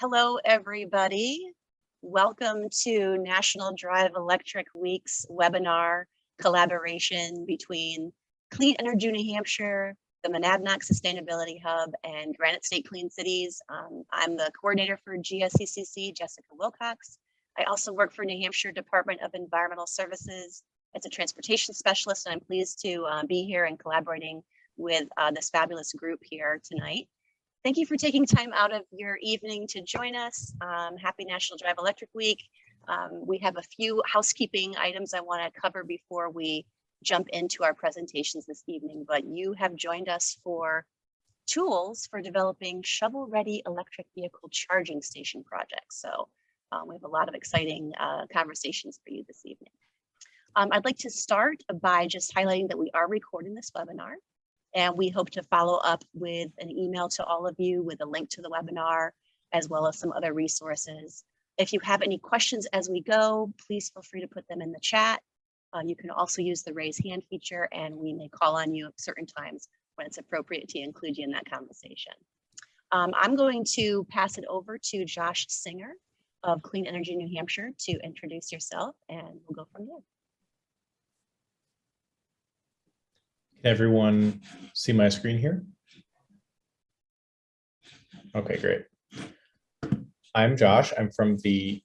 Hello, everybody. Welcome to National Drive Electric Week's webinar collaboration between Clean Energy New Hampshire, the Monadnock Sustainability Hub, and Granite State Clean Cities. I'm the coordinator for GSCCC, Jessica Wilcox. I also work for New Hampshire Department of Environmental Services as a transportation specialist, and I'm pleased to be here and collaborating with this fabulous group here tonight. Thank you for taking time out of your evening to join us. Happy National Drive Electric Week. We have a few housekeeping items I want to cover before we jump into our presentations this evening, but you have joined us for tools for developing shovel-ready electric vehicle charging station projects. So we have a lot of exciting conversations for you this evening. I'd like to start by just highlighting that we are recording this webinar. And we hope to follow up with an email to all of you with a link to the webinar, as well as some other resources. If you have any questions as we go, please feel free to put them in the chat. You can also use the raise hand feature, and we may call on you at certain times when it's appropriate to include you in that conversation. I'm going to pass it over to Josh Singer of Clean Energy New Hampshire to introduce yourself, and we'll go from there. Can everyone see my screen here? Okay, great. I'm Josh. I'm from the,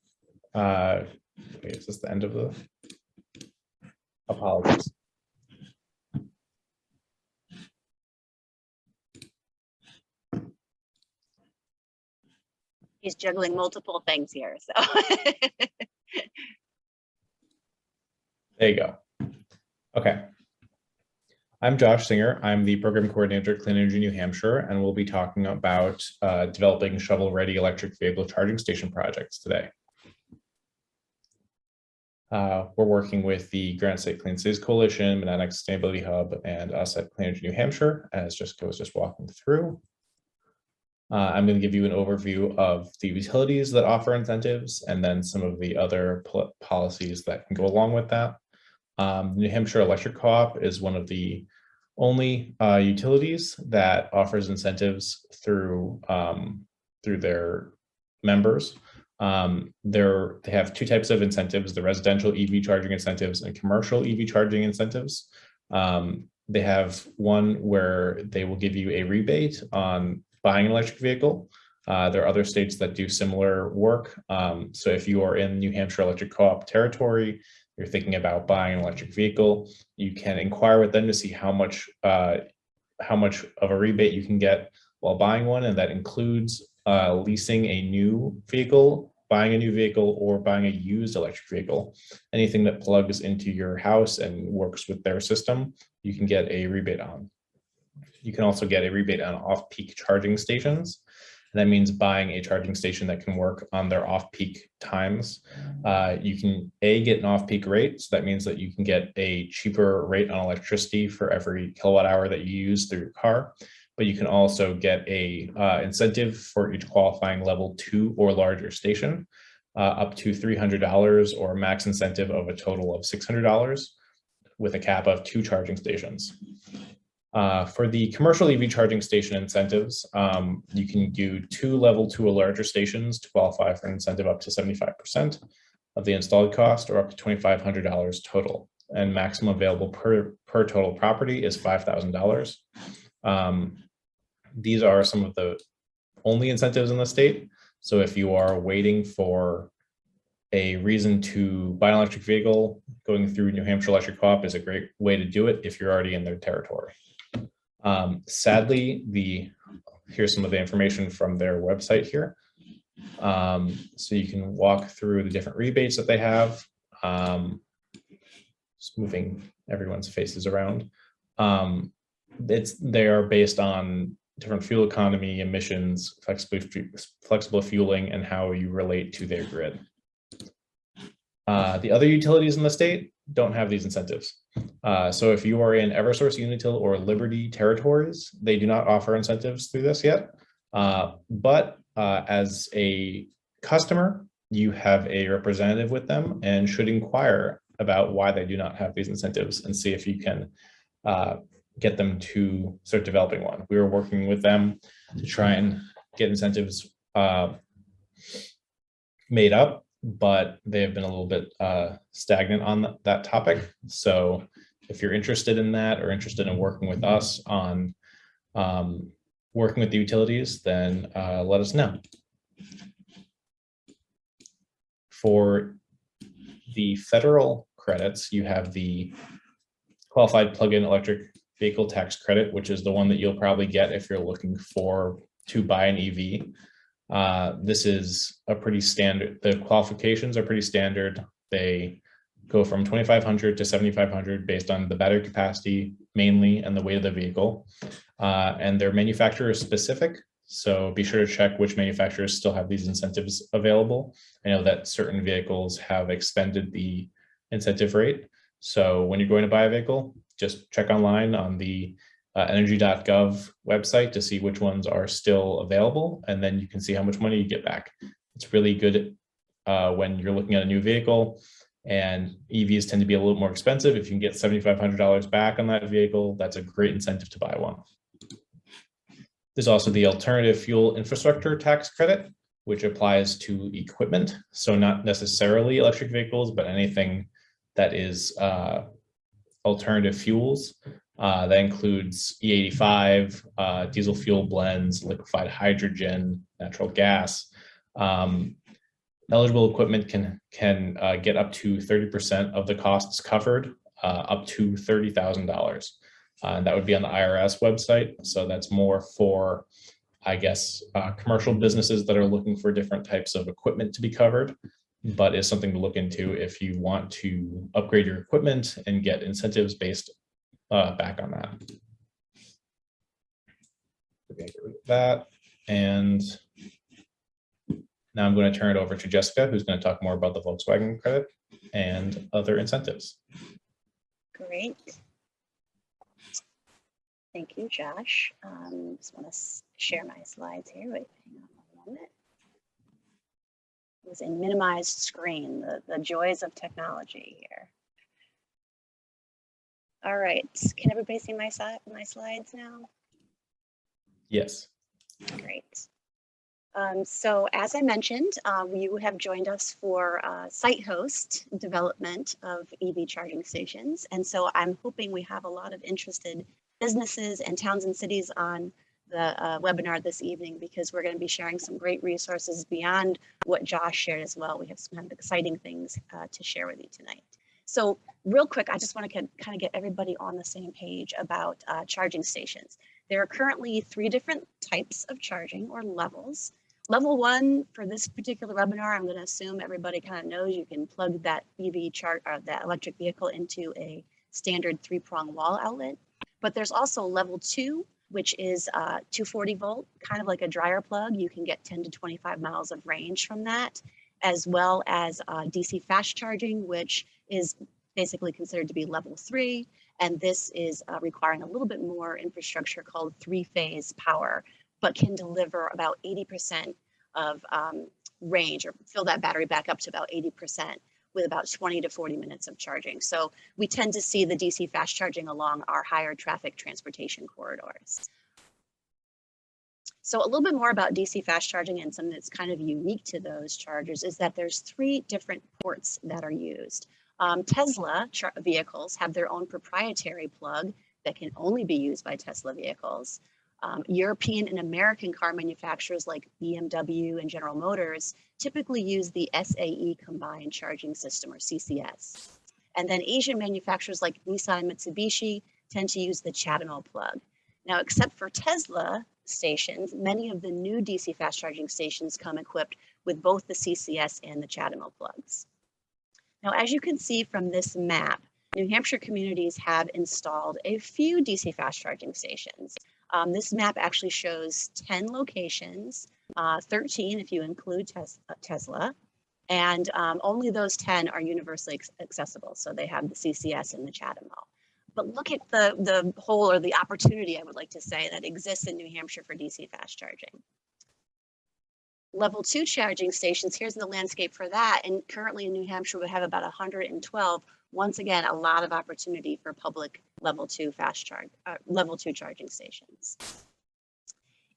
wait, is this the end of the, apologies. He's juggling multiple things here, so. There you go. Okay. I'm Josh Singer. I'm the program coordinator at Clean Energy New Hampshire, and we'll be talking about developing shovel-ready electric vehicle charging station projects today. We're working with the Granite State Clean Cities Coalition, Monadnock Sustainability Hub, and us at Clean Energy New Hampshire, as Jessica was just walking through. I'm going to give you an overview of the utilities that offer incentives, and then some of the other policies that can go along with that. New Hampshire Electric Co-op is one of the only utilities that offers incentives through their members. They have two types of incentives: the residential EV charging incentives and commercial EV charging incentives. They have one where they will give you a rebate on buying an electric vehicle. There are other states that do similar work. So if you are in New Hampshire Electric Co-op territory, you're thinking about buying an electric vehicle, you can inquire with them to see how much of a rebate you can get while buying one, and that includes leasing a new vehicle, buying a new vehicle, or buying a used electric vehicle. Anything that plugs into your house and works with their system, you can get a rebate on. You can also get a rebate on off-peak charging stations. And that means buying a charging station that can work on their off-peak times. You can get an off-peak rate, so that means that you can get a cheaper rate on electricity for every kilowatt hour that you use through your car. But you can also get a incentive for each qualifying level 2 or larger station, up to $300, or a max incentive of a total of $600, with a cap of 2 charging stations. For the commercial EV charging station incentives, you can do 2 level 2 or larger stations to qualify for an incentive up to 75% of the installed cost, or up to $2,500 total. And maximum available per total property is $5,000. These are some of the only incentives in the state. So if you are waiting for a reason to buy an electric vehicle, going through New Hampshire Electric Co-op is a great way to do it if you're already in their territory. Sadly, here's some of the information from their website here. So you can walk through the different rebates that they have. Just moving everyone's faces around. They are based on different fuel economy, emissions, flexible fueling, and how you relate to their grid. The other utilities in the state don't have these incentives. So if you are in Eversource, Unitil, or Liberty territories, they do not offer incentives through this yet. But as a customer, you have a representative with them and should inquire about why they do not have these incentives and see if you can get them to start developing one. We were working with them to try and get incentives made up, but they have been a little bit stagnant on that topic. So if you're interested in that or interested in working with us on working with the utilities, then let us know. For the federal credits, you have the qualified plug-in electric vehicle tax credit, which is the one that you'll probably get if you're looking to buy an EV. This is a pretty standard, the qualifications are pretty standard. They go from 2,500 to 7,500 based on the battery capacity mainly and the weight of the vehicle. And they're manufacturer specific. So be sure to check which manufacturers still have these incentives available. I know that certain vehicles have expended the incentive rate. So when you're going to buy a vehicle, just check online on the energy.gov website to see which ones are still available, and then you can see how much money you get back. It's really good when you're looking at a new vehicle, and EVs tend to be a little more expensive. If you can get $7,500 back on that vehicle, that's a great incentive to buy one. There's also the alternative fuel infrastructure tax credit, which applies to equipment. So not necessarily electric vehicles, but anything that is alternative fuels. That includes E85, diesel fuel blends, liquefied hydrogen, natural gas. Eligible equipment can get up to 30% of the costs covered, up to $30,000. That would be on the IRS website. So that's more for, I guess, commercial businesses that are looking for different types of equipment to be covered, but is something to look into if you want to upgrade your equipment and get incentives based back on that. Get rid of that. And now I'm going to turn it over to Jessica, who's going to talk more about the Volkswagen credit and other incentives. Great. Thank you, Josh. Just want to share my slides here. Wait, hang on a moment. It was a minimized screen, the joys of technology here. All right, can everybody see my slides now? Yes. Great. So as I mentioned, you have joined us for site host development of EV charging stations. And so I'm hoping we have a lot of interested businesses and towns and cities on the webinar this evening, because we're going to be sharing some great resources beyond what Josh shared as well. We have some kind of exciting things to share with you tonight. So real quick, I just want to kind of get everybody on the same page about charging stations. There are currently 3 different types of charging or levels. Level 1 for this particular webinar, I'm going to assume everybody kind of knows you can plug that EV charge or that electric vehicle into a standard 3-prong wall outlet. But there's also level 2, which is 240 volt, kind of like a dryer plug. You can get 10 to 25 miles of range from that, as well as DC fast charging, which is basically considered to be level 3. And this is requiring a little bit more infrastructure called 3-phase power, but can deliver about 80% of range, or fill that battery back up to about 80% with about 20 to 40 minutes of charging. So we tend to see the DC fast charging along our higher traffic transportation corridors. So a little bit more about DC fast charging, and something that's kind of unique to those chargers is that there's 3 different ports that are used. Tesla vehicles have their own proprietary plug that can only be used by Tesla vehicles. European and American car manufacturers like BMW and General Motors typically use the SAE combined charging system, or CCS. And then Asian manufacturers like Nissan and Mitsubishi tend to use the CHAdeMO plug. Now, except for Tesla stations, many of the new DC fast charging stations come equipped with both the CCS and the CHAdeMO plugs. Now, as you can see from this map, New Hampshire communities have installed a few DC fast charging stations. This map actually shows 10 locations, 13 if you include Tesla, and only those 10 are universally accessible. So they have the CCS and the CHAdeMO. But look at the hole, or the opportunity, I would like to say, that exists in New Hampshire for DC fast charging. Level 2 charging stations, here's the landscape for that. And currently in New Hampshire, we have about 112. Once again, a lot of opportunity for public level 2 charging stations.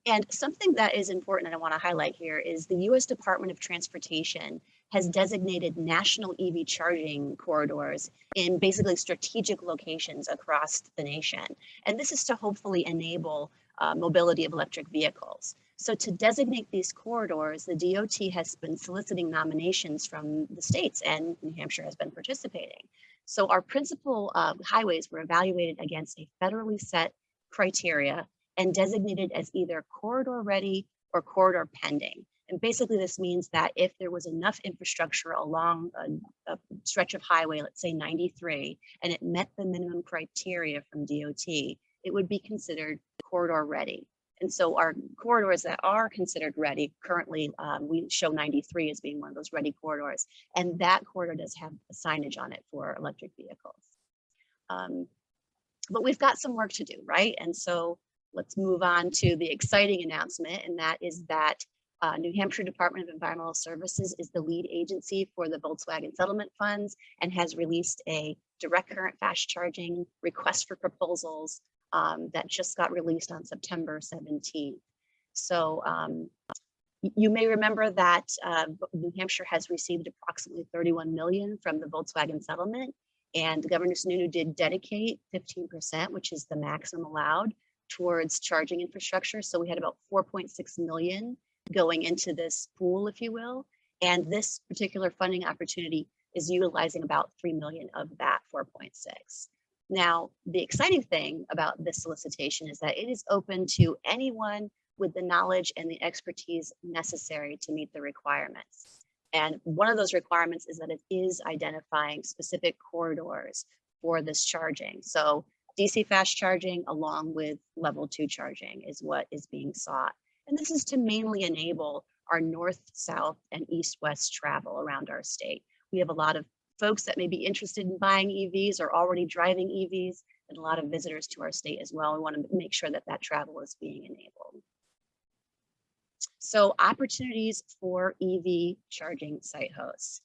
And something that is important and I want to highlight here is the U.S. Department of Transportation has designated national EV charging corridors in basically strategic locations across the nation. And this is to hopefully enable mobility of electric vehicles. So to designate these corridors, the DOT has been soliciting nominations from the states, and New Hampshire has been participating. So our principal highways were evaluated against a federally set criteria and designated as either corridor ready or corridor pending. And basically this means that if there was enough infrastructure along a stretch of highway, let's say 93, and it met the minimum criteria from DOT, it would be considered corridor ready. And so our corridors that are considered ready, currently we show 93 as being one of those ready corridors, and that corridor does have a signage on it for electric vehicles. But we've got some work to do, right? And so let's move on to the exciting announcement, and that is that New Hampshire Department of Environmental Services is the lead agency for the Volkswagen settlement funds and has released a direct current fast charging request for proposals that just got released on September 17th. So you may remember that New Hampshire has received approximately 31 million from the Volkswagen settlement, and Governor Sununu did dedicate 15%, which is the maximum allowed, towards charging infrastructure. So we had about 4.6 million going into this pool, if you will. And this particular funding opportunity is utilizing about 3 million of that 4.6. Now, the exciting thing about this solicitation is that it is open to anyone with the knowledge and the expertise necessary to meet the requirements. And one of those requirements is that it is identifying specific corridors for this charging. So DC fast charging along with level 2 charging is what is being sought. And this is to mainly enable our north, south, and east-west travel around our state. We have a lot of folks that may be interested in buying EVs or already driving EVs, and a lot of visitors to our state as well. We want to make sure that that travel is being enabled. So opportunities for EV charging site hosts.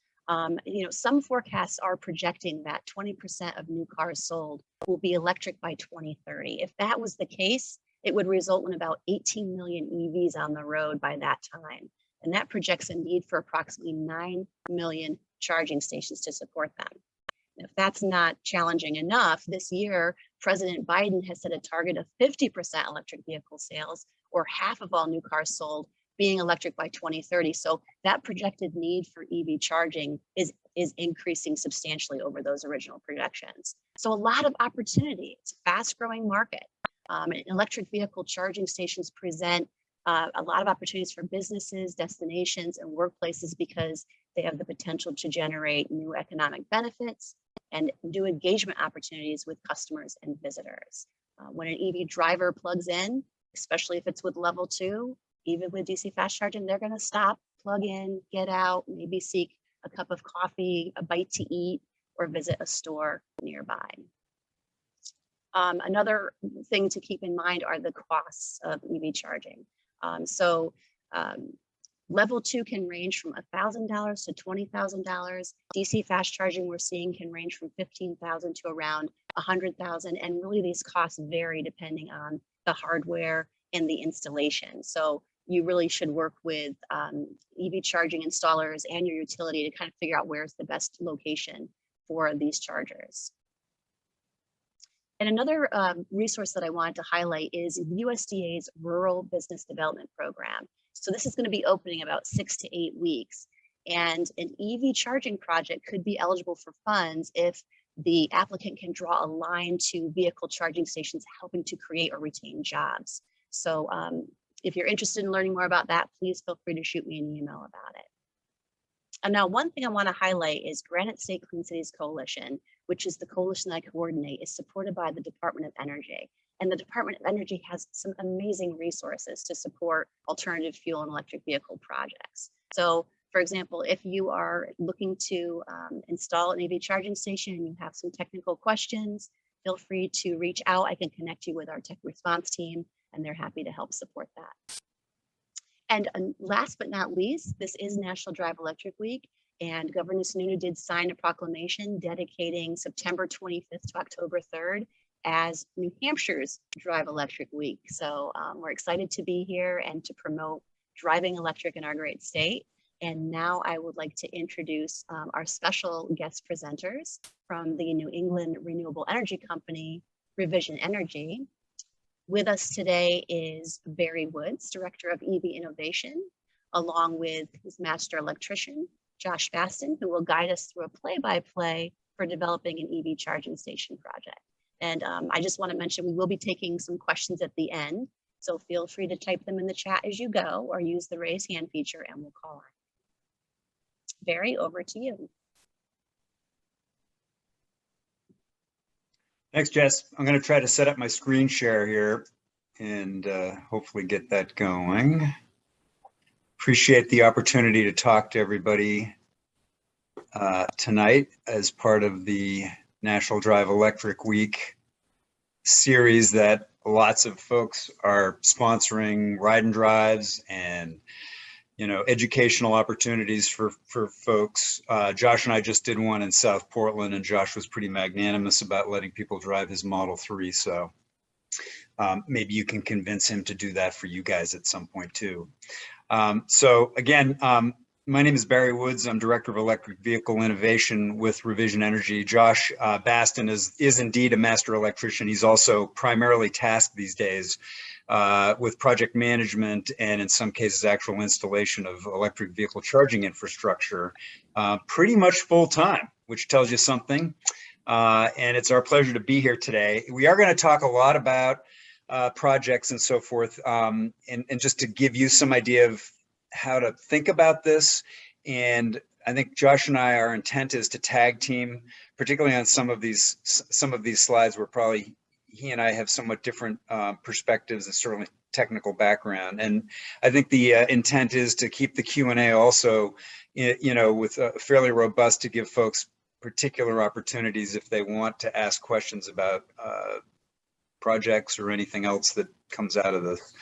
Some forecasts are projecting that 20% of new cars sold will be electric by 2030. If that was the case, it would result in about 18 million EVs on the road by that time. And that projects a need for approximately 9 million charging stations to support them. If that's not challenging enough, this year, President Biden has set a target of 50% electric vehicle sales, or half of all new cars sold being electric by 2030. So that projected need for EV charging is increasing substantially over those original projections. So a lot of opportunity. It's a fast growing market. Electric vehicle charging stations present a lot of opportunities for businesses, destinations, and workplaces because they have the potential to generate new economic benefits and new engagement opportunities with customers and visitors. When an EV driver plugs in, especially if it's with level 2, even with DC fast charging, they're going to stop, plug in, get out, maybe seek a cup of coffee, a bite to eat, or visit a store nearby. Another thing to keep in mind are the costs of EV charging. Level 2 can range from $1,000 to $20,000. DC fast charging we're seeing can range from $15,000 to around $100,000. And really these costs vary depending on the hardware and the installation. So you really should work with EV charging installers and your utility to kind of figure out where's the best location for these chargers. And another resource that I wanted to highlight is USDA's Rural Business Development Program. So this is going to be opening about 6 to 8 weeks. And an EV charging project could be eligible for funds if the applicant can draw a line to vehicle charging stations helping to create or retain jobs. So if you're interested in learning more about that, please feel free to shoot me an email about it. And now one thing I want to highlight is Granite State Clean Cities Coalition, which is the coalition that I coordinate, is supported by the Department of Energy. And the Department of Energy has some amazing resources to support alternative fuel and electric vehicle projects. So for example, if you are looking to install an EV charging station and you have some technical questions, feel free to reach out. I can connect you with our tech response team, and they're happy to help support that. And last but not least, this is National Drive Electric Week, and Governor Sununu did sign a proclamation dedicating September 25th to October 3rd as New Hampshire's Drive Electric Week. So we're excited to be here and to promote driving electric in our great state. And now I would like to introduce our special guest presenters from the New England Renewable Energy Company, Revision Energy. With us today is Barry Woods, Director of EV Innovation, along with his master electrician, Josh Baston, who will guide us through a play-by-play for developing an EV charging station project. And I just want to mention, we will be taking some questions at the end, so feel free to type them in the chat as you go or use the raise hand feature and we'll call on. Barry, over to you. Thanks, Jess. I'm going to try to set up my screen share here and hopefully get that going. Appreciate the opportunity to talk to everybody tonight as part of the National Drive Electric Week series that lots of folks are sponsoring, ride and drives and educational opportunities for folks. Josh and I just did one in South Portland, and Josh was pretty magnanimous about letting people drive his Model 3. So maybe you can convince him to do that for you guys at some point too. So again, my name is Barry Woods. I'm Director of Electric Vehicle Innovation with Revision Energy. Josh Baston is indeed a master electrician. He's also primarily tasked these days with project management and in some cases actual installation of electric vehicle charging infrastructure pretty much full time, which tells you something. And it's our pleasure to be here today. We are going to talk a lot about projects and so forth, and just to give you some idea of how to think about this. And I think Josh and I, our intent is to tag team, particularly on some of these slides where probably he and I have somewhat different perspectives and certainly technical background. And I think the intent is to keep the Q&A also, with fairly robust, to give folks particular opportunities if they want to ask questions about projects or anything else that comes out of this.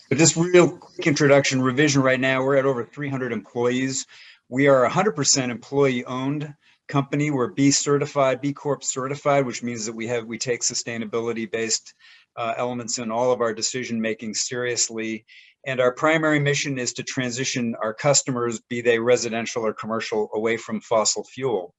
But just real quick introduction, Revision right now, we're at over 300 employees. We are 100% employee owned company. We're B Corp certified, which means that we take sustainability based elements in all of our decision making seriously. And our primary mission is to transition our customers, be they residential or commercial, away from fossil fuel.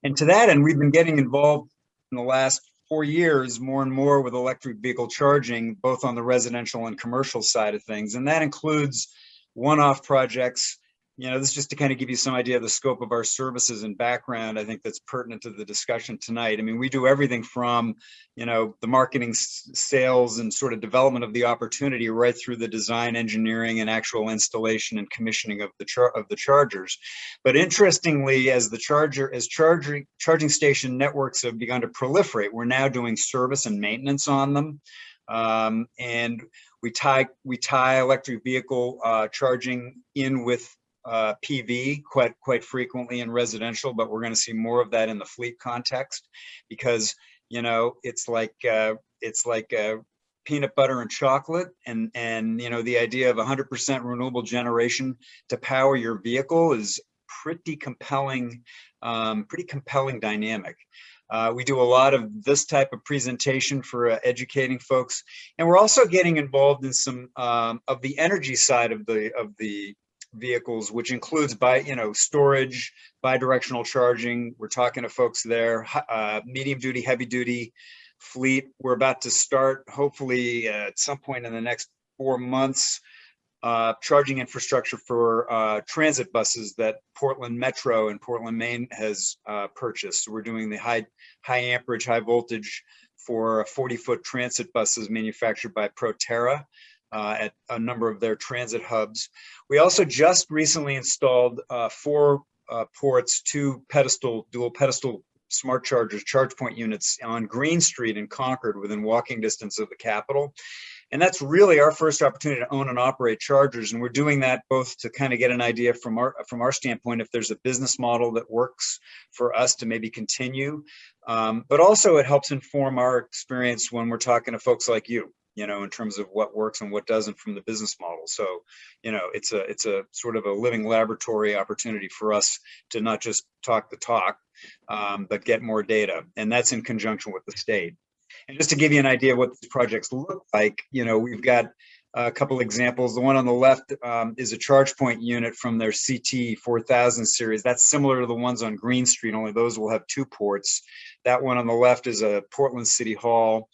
And to that end, we've been getting involved in the last 4 years more and more with electric vehicle charging, both on the residential and commercial side of things. And that includes one-off projects. This is just to kind of give you some idea of the scope of our services and background. I think that's pertinent to the discussion tonight. I mean, we do everything from, the marketing, sales, and sort of development of the opportunity right through the design, engineering, and actual installation and commissioning of the chargers. But interestingly, as charging station networks have begun to proliferate, we're now doing service and maintenance on them. And we tie electric vehicle charging in with PV quite frequently in residential, but we're going to see more of that in the fleet context because it's like peanut butter and chocolate, and the idea of 100% renewable generation to power your vehicle is pretty compelling dynamic. We do a lot of this type of presentation for educating folks, and we're also getting involved in some of the energy side of the vehicles, which includes storage, bi-directional charging. We're talking to folks there, medium duty, heavy duty fleet. We're about to start, hopefully at some point in the next 4 months, charging infrastructure for transit buses that Portland Metro in Portland, Maine has purchased. So we're doing the high amperage, high voltage for 40-foot transit buses manufactured by Proterra at a number of their transit hubs. We also just recently installed 4 ports, 2 dual pedestal smart chargers, charge point units on Green Street in Concord within walking distance of the Capitol. And that's really our first opportunity to own and operate chargers. And we're doing that both to kind of get an idea from our standpoint, if there's a business model that works for us to maybe continue. But also it helps inform our experience when we're talking to folks like you, in terms of what works and what doesn't from the business model. So, it's a sort of a living laboratory opportunity for us to not just talk the talk, but get more data. And that's in conjunction with the state. And just to give you an idea of what these projects look like, we've got a couple examples. The one on the left is a charge point unit from their CT 4000 series. That's similar to the ones on Green Street, only those will have 2 ports. That one on the left is a Portland City Hall.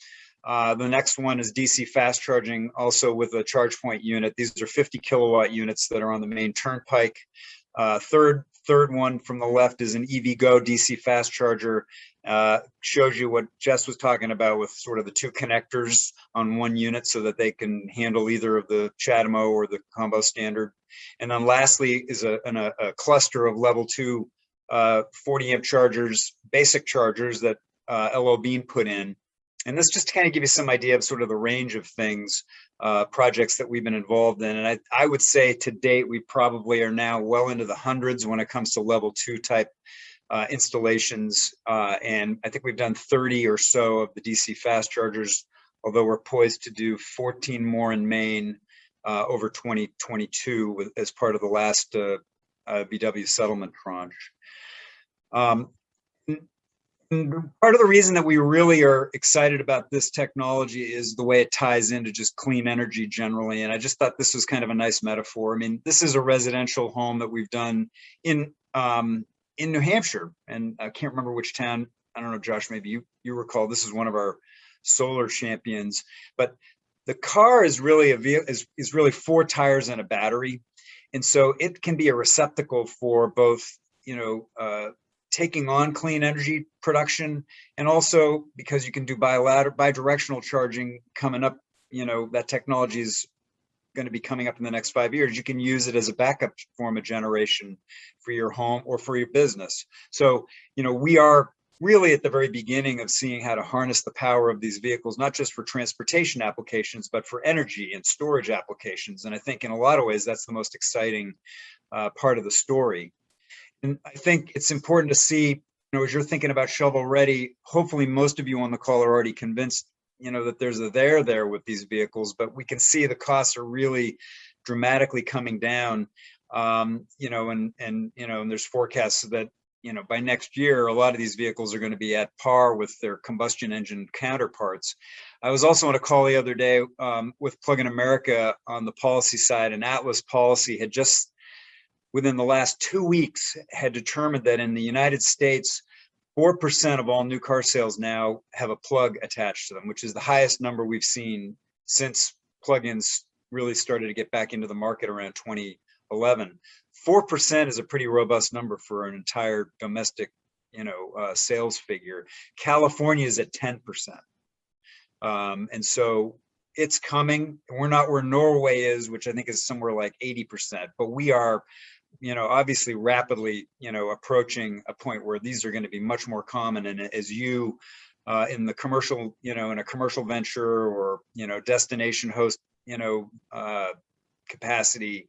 The next one is DC fast charging, also with a charge point unit. These are 50 kilowatt units that are on the main turnpike. Third one from the left is an EVgo DC fast charger. Shows you what Jess was talking about with sort of the 2 connectors on one unit so that they can handle either of the CHAdeMO or the combo standard. And then lastly is a cluster of level 2 40 amp chargers, basic chargers that LO Beam put in. And this just to kind of give you some idea of sort of the range of things, projects that we've been involved in. And I would say to date, we probably are now well into the hundreds when it comes to level 2 type installations. And I think we've done 30 or so of the DC fast chargers, although we're poised to do 14 more in Maine over 2022 as part of the last VW settlement tranche. Part of the reason that we really are excited about this technology is the way it ties into just clean energy generally. And I just thought this was kind of a nice metaphor. I mean, this is a residential home that we've done in New Hampshire, and I can't remember which town. I don't know, Josh, maybe you recall. This is one of our solar champions, but the car is really is really 4 tires and a battery, and so it can be a receptacle for both, taking on clean energy production, and also because you can do bidirectional charging coming up. That technology is going to be coming up in the next 5 years. You can use it as a backup form of generation for your home or for your business. So, we are really at the very beginning of seeing how to harness the power of these vehicles, not just for transportation applications, but for energy and storage applications. And I think in a lot of ways, that's the most exciting part of the story. And I think it's important to see, as you're thinking about shovel ready, hopefully most of you on the call are already convinced, that there's a there with these vehicles, but we can see the costs are really dramatically coming down. And there's forecasts that, by next year, a lot of these vehicles are going to be at par with their combustion engine counterparts. I was also on a call the other day with Plug-in America on the policy side, and Atlas Policy had just, within the last 2 weeks, had determined that in the United States, 4% of all new car sales now have a plug attached to them, which is the highest number we've seen since plugins really started to get back into the market around 2011. 4% is a pretty robust number for an entire domestic, sales figure. California is at 10%. And so it's coming. We're not where Norway is, which I think is somewhere like 80%, but we are, obviously rapidly, approaching a point where these are going to be much more common. And as you, in the commercial, in a commercial venture or, destination host, capacity,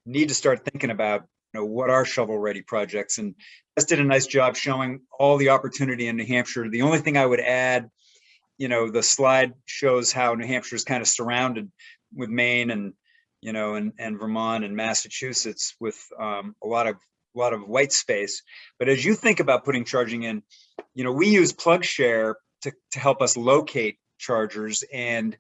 need to start thinking about, what are shovel ready projects. And just did a nice job showing all the opportunity in New Hampshire. The only thing I would add, the slide shows how New Hampshire is kind of surrounded with Maine and, and Vermont and Massachusetts with a lot of white space. But as you think about putting charging in, we use PlugShare to help us locate chargers. And,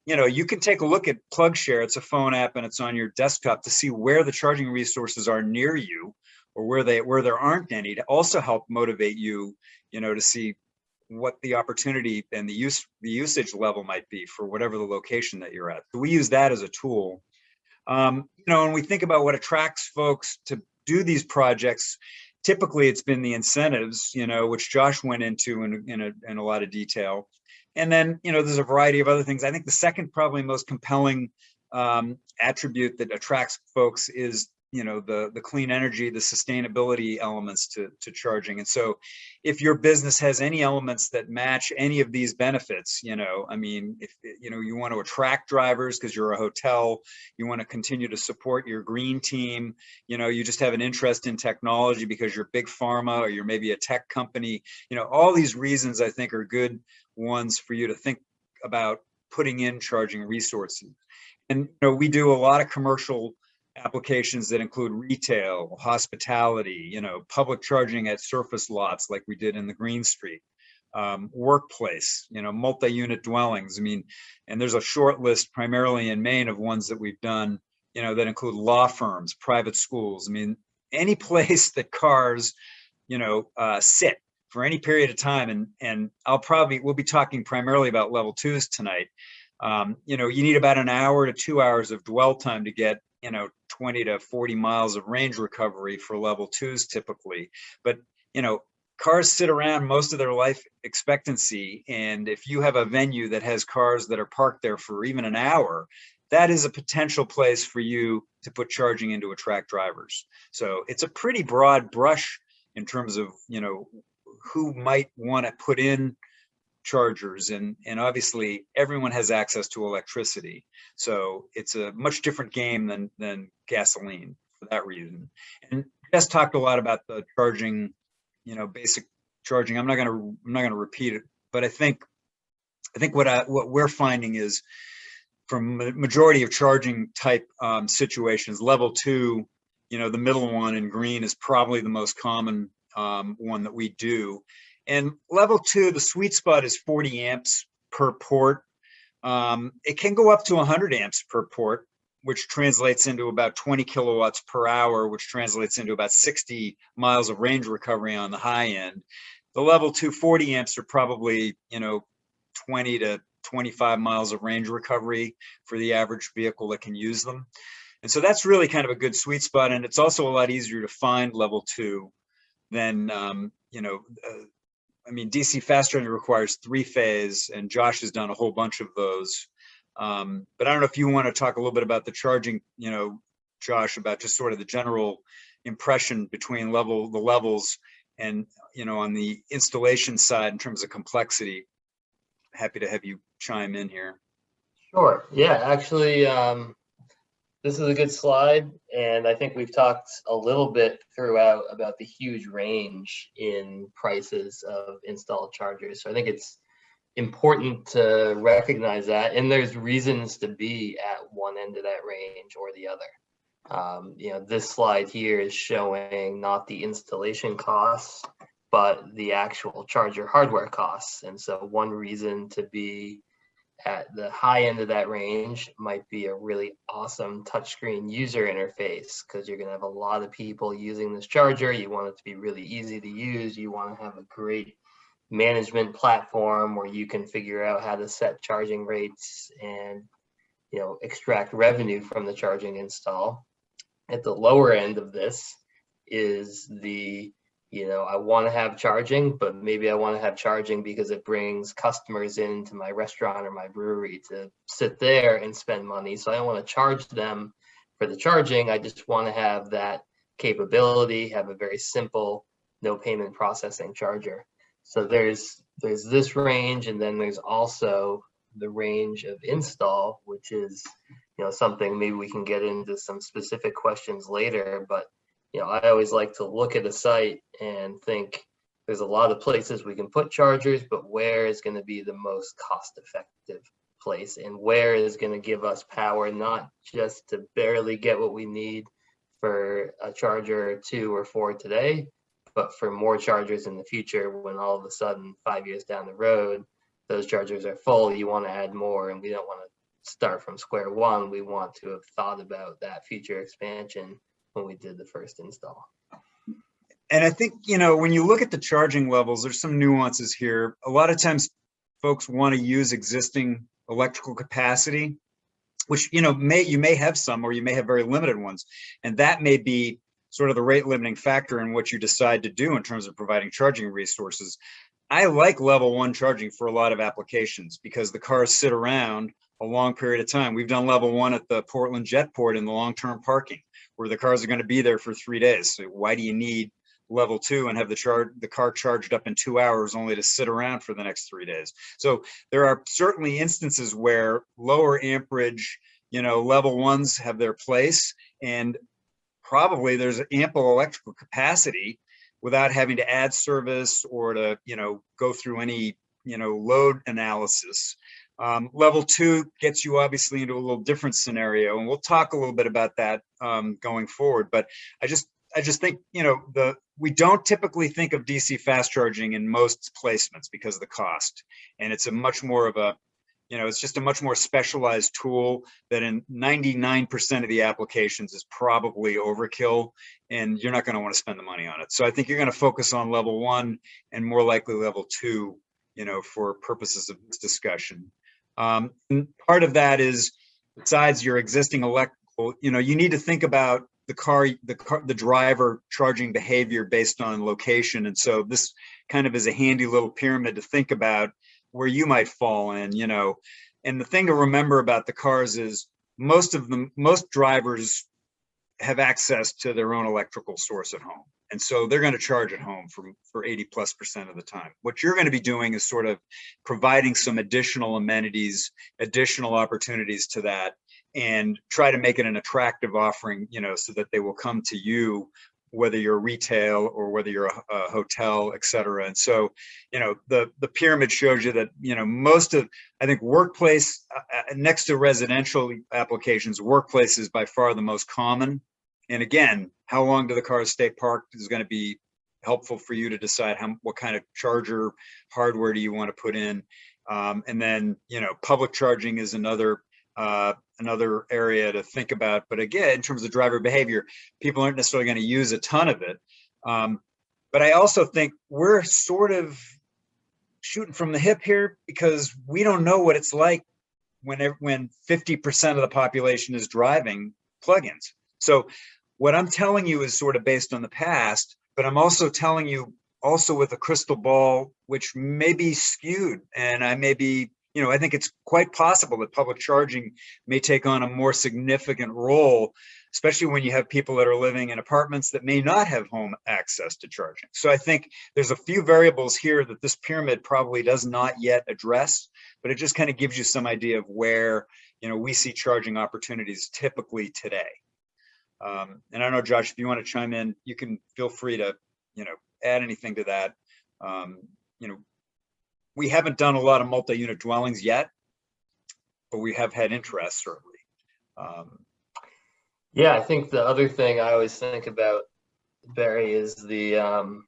you can take a look at PlugShare. It's a phone app and it's on your desktop to see where the charging resources are near you or where there aren't any, to also help motivate you, to see what the opportunity and the usage level might be for whatever the location that you're at. So we use that as a tool. And we think about what attracts folks to do these projects. Typically, it's been the incentives, which Josh went into in a lot of detail. And then, there's a variety of other things. I think the second probably most compelling attribute that attracts folks is, the clean energy, the sustainability elements to charging. And so if your business has any elements that match any of these benefits, if you want to attract drivers because you're a hotel, you want to continue to support your green team, you just have an interest in technology because you're big pharma or you're maybe a tech company, all these reasons I think are good ones for you to think about putting in charging resources. And we do a lot of commercial applications that include retail, hospitality, public charging at surface lots like we did in the Green Street. workplace, multi-unit dwellings. I mean, and there's a short list primarily in Maine of ones that we've done, that include law firms, private schools. I mean, any place that cars, sit for any period of time. And we'll be talking primarily about level 2s tonight. You need about an hour to 2 hours of dwell time to get, 20 to 40 miles of range recovery for level 2s typically. But, cars sit around most of their life expectancy. And if you have a venue that has cars that are parked there for even an hour, that is a potential place for you to put charging in to attract drivers. So it's a pretty broad brush in terms of, who might want to put in chargers, and obviously everyone has access to electricity. So it's a much different game than gasoline for that reason. And Jess talked a lot about the charging, basic charging. I'm not going to repeat it, but I think what we're finding is from the majority of charging type situations, level 2, the middle one in green is probably the most common one that we do. And level 2, the sweet spot is 40 amps per port. It can go up to 100 amps per port, which translates into about 20 kilowatts per hour, which translates into about 60 miles of range recovery on the high end. The level 2 40 amps are probably, 20 to 25 miles of range recovery for the average vehicle that can use them. And so that's really kind of a good sweet spot. And it's also a lot easier to find level 2 than, DC fast charging requires 3-phase, and Josh has done a whole bunch of those. But I don't know if you want to talk a little bit about the charging, Josh, about just sort of the general impression between the levels and, on the installation side in terms of complexity. Happy to have you chime in here. Sure. Yeah, actually, this is a good slide, and I think we've talked a little bit throughout about the huge range in prices of installed chargers. So I think it's important to recognize that, and there's reasons to be at one end of that range or the other. This slide here is showing not the installation costs, but the actual charger hardware costs. And so one reason to be at the high end of that range might be a really awesome touchscreen user interface, because you're going to have a lot of people using this charger. You want it to be really easy to use. You want to have a great management platform where you can figure out how to set charging rates and, extract revenue from the charging install. At the lower end of this is the I want to have charging, but maybe I want to have charging because it brings customers into my restaurant or my brewery to sit there and spend money. So I don't want to charge them for the charging. I just want to have that capability, have a very simple, no payment processing charger. So there's this range, and then there's also the range of install, which is, something maybe we can get into some specific questions later, but I always like to look at a site and think there's a lot of places we can put chargers, but where is going to be the most cost-effective place, and where is going to give us power, not just to barely get what we need for a charger or 2 or 4 today, but for more chargers in the future when all of a sudden 5 years down the road, those chargers are full, you want to add more, and we don't want to start from square one. We want to have thought about that future expansion when we did the first install. And I think, when you look at the charging levels, there's some nuances here. A lot of times folks want to use existing electrical capacity, which, you may have some, or you may have very limited ones. And that may be sort of the rate limiting factor in what you decide to do in terms of providing charging resources. I like level 1 charging for a lot of applications because the cars sit around a long period of time. We've done level 1 at the Portland Jetport in the long-term parking, where the cars are going to be there for 3 days. So why do you need level 2 and have the car charged up in 2 hours only to sit around for the next 3 days? So there are certainly instances where lower amperage, level 1s have their place, and probably there's ample electrical capacity without having to add service or to, go through any, load analysis. Level 2 gets you obviously into a little different scenario, and we'll talk a little bit about that going forward. But I just think, we don't typically think of DC fast charging in most placements because of the cost. And it's a much more of a, it's just a much more specialized tool that in 99% of the applications is probably overkill, and you're not going to want to spend the money on it. So I think you're going to focus on level 1 and more likely level 2, for purposes of this discussion. And part of that is, besides your existing electrical, you need to think about the driver charging behavior based on location. And so this kind of is a handy little pyramid to think about where you might fall in, and the thing to remember about the cars is most drivers have access to their own electrical source at home. And so they're going to charge at home for 80+% of the time. What you're going to be doing is sort of providing some additional amenities, additional opportunities to that, and try to make it an attractive offering, so that they will come to you, whether you're retail or whether you're a hotel, et cetera. And so, the pyramid shows you that, most of, I think, workplace, next to residential applications, workplace is by far the most common. And again, how long do the cars stay parked is going to be helpful for you to decide what kind of charger hardware do you want to put in. And then, public charging is another area to think about. But again, in terms of driver behavior, people aren't necessarily going to use a ton of it. But I also think we're sort of shooting from the hip here because we don't know what it's like when 50% of the population is driving plugins. So what I'm telling you is sort of based on the past, but I'm also telling you also with a crystal ball, which may be skewed, and I may be, I think it's quite possible that public charging may take on a more significant role, especially when you have people that are living in apartments that may not have home access to charging. So I think there's a few variables here that this pyramid probably does not yet address, but it just kind of gives you some idea of where, we see charging opportunities typically today. And I don't know, Josh, if you want to chime in, you can feel free to, add anything to that. We haven't done a lot of multi-unit dwellings yet, but we have had interest, certainly. Yeah, I think the other thing I always think about, Barry, is the,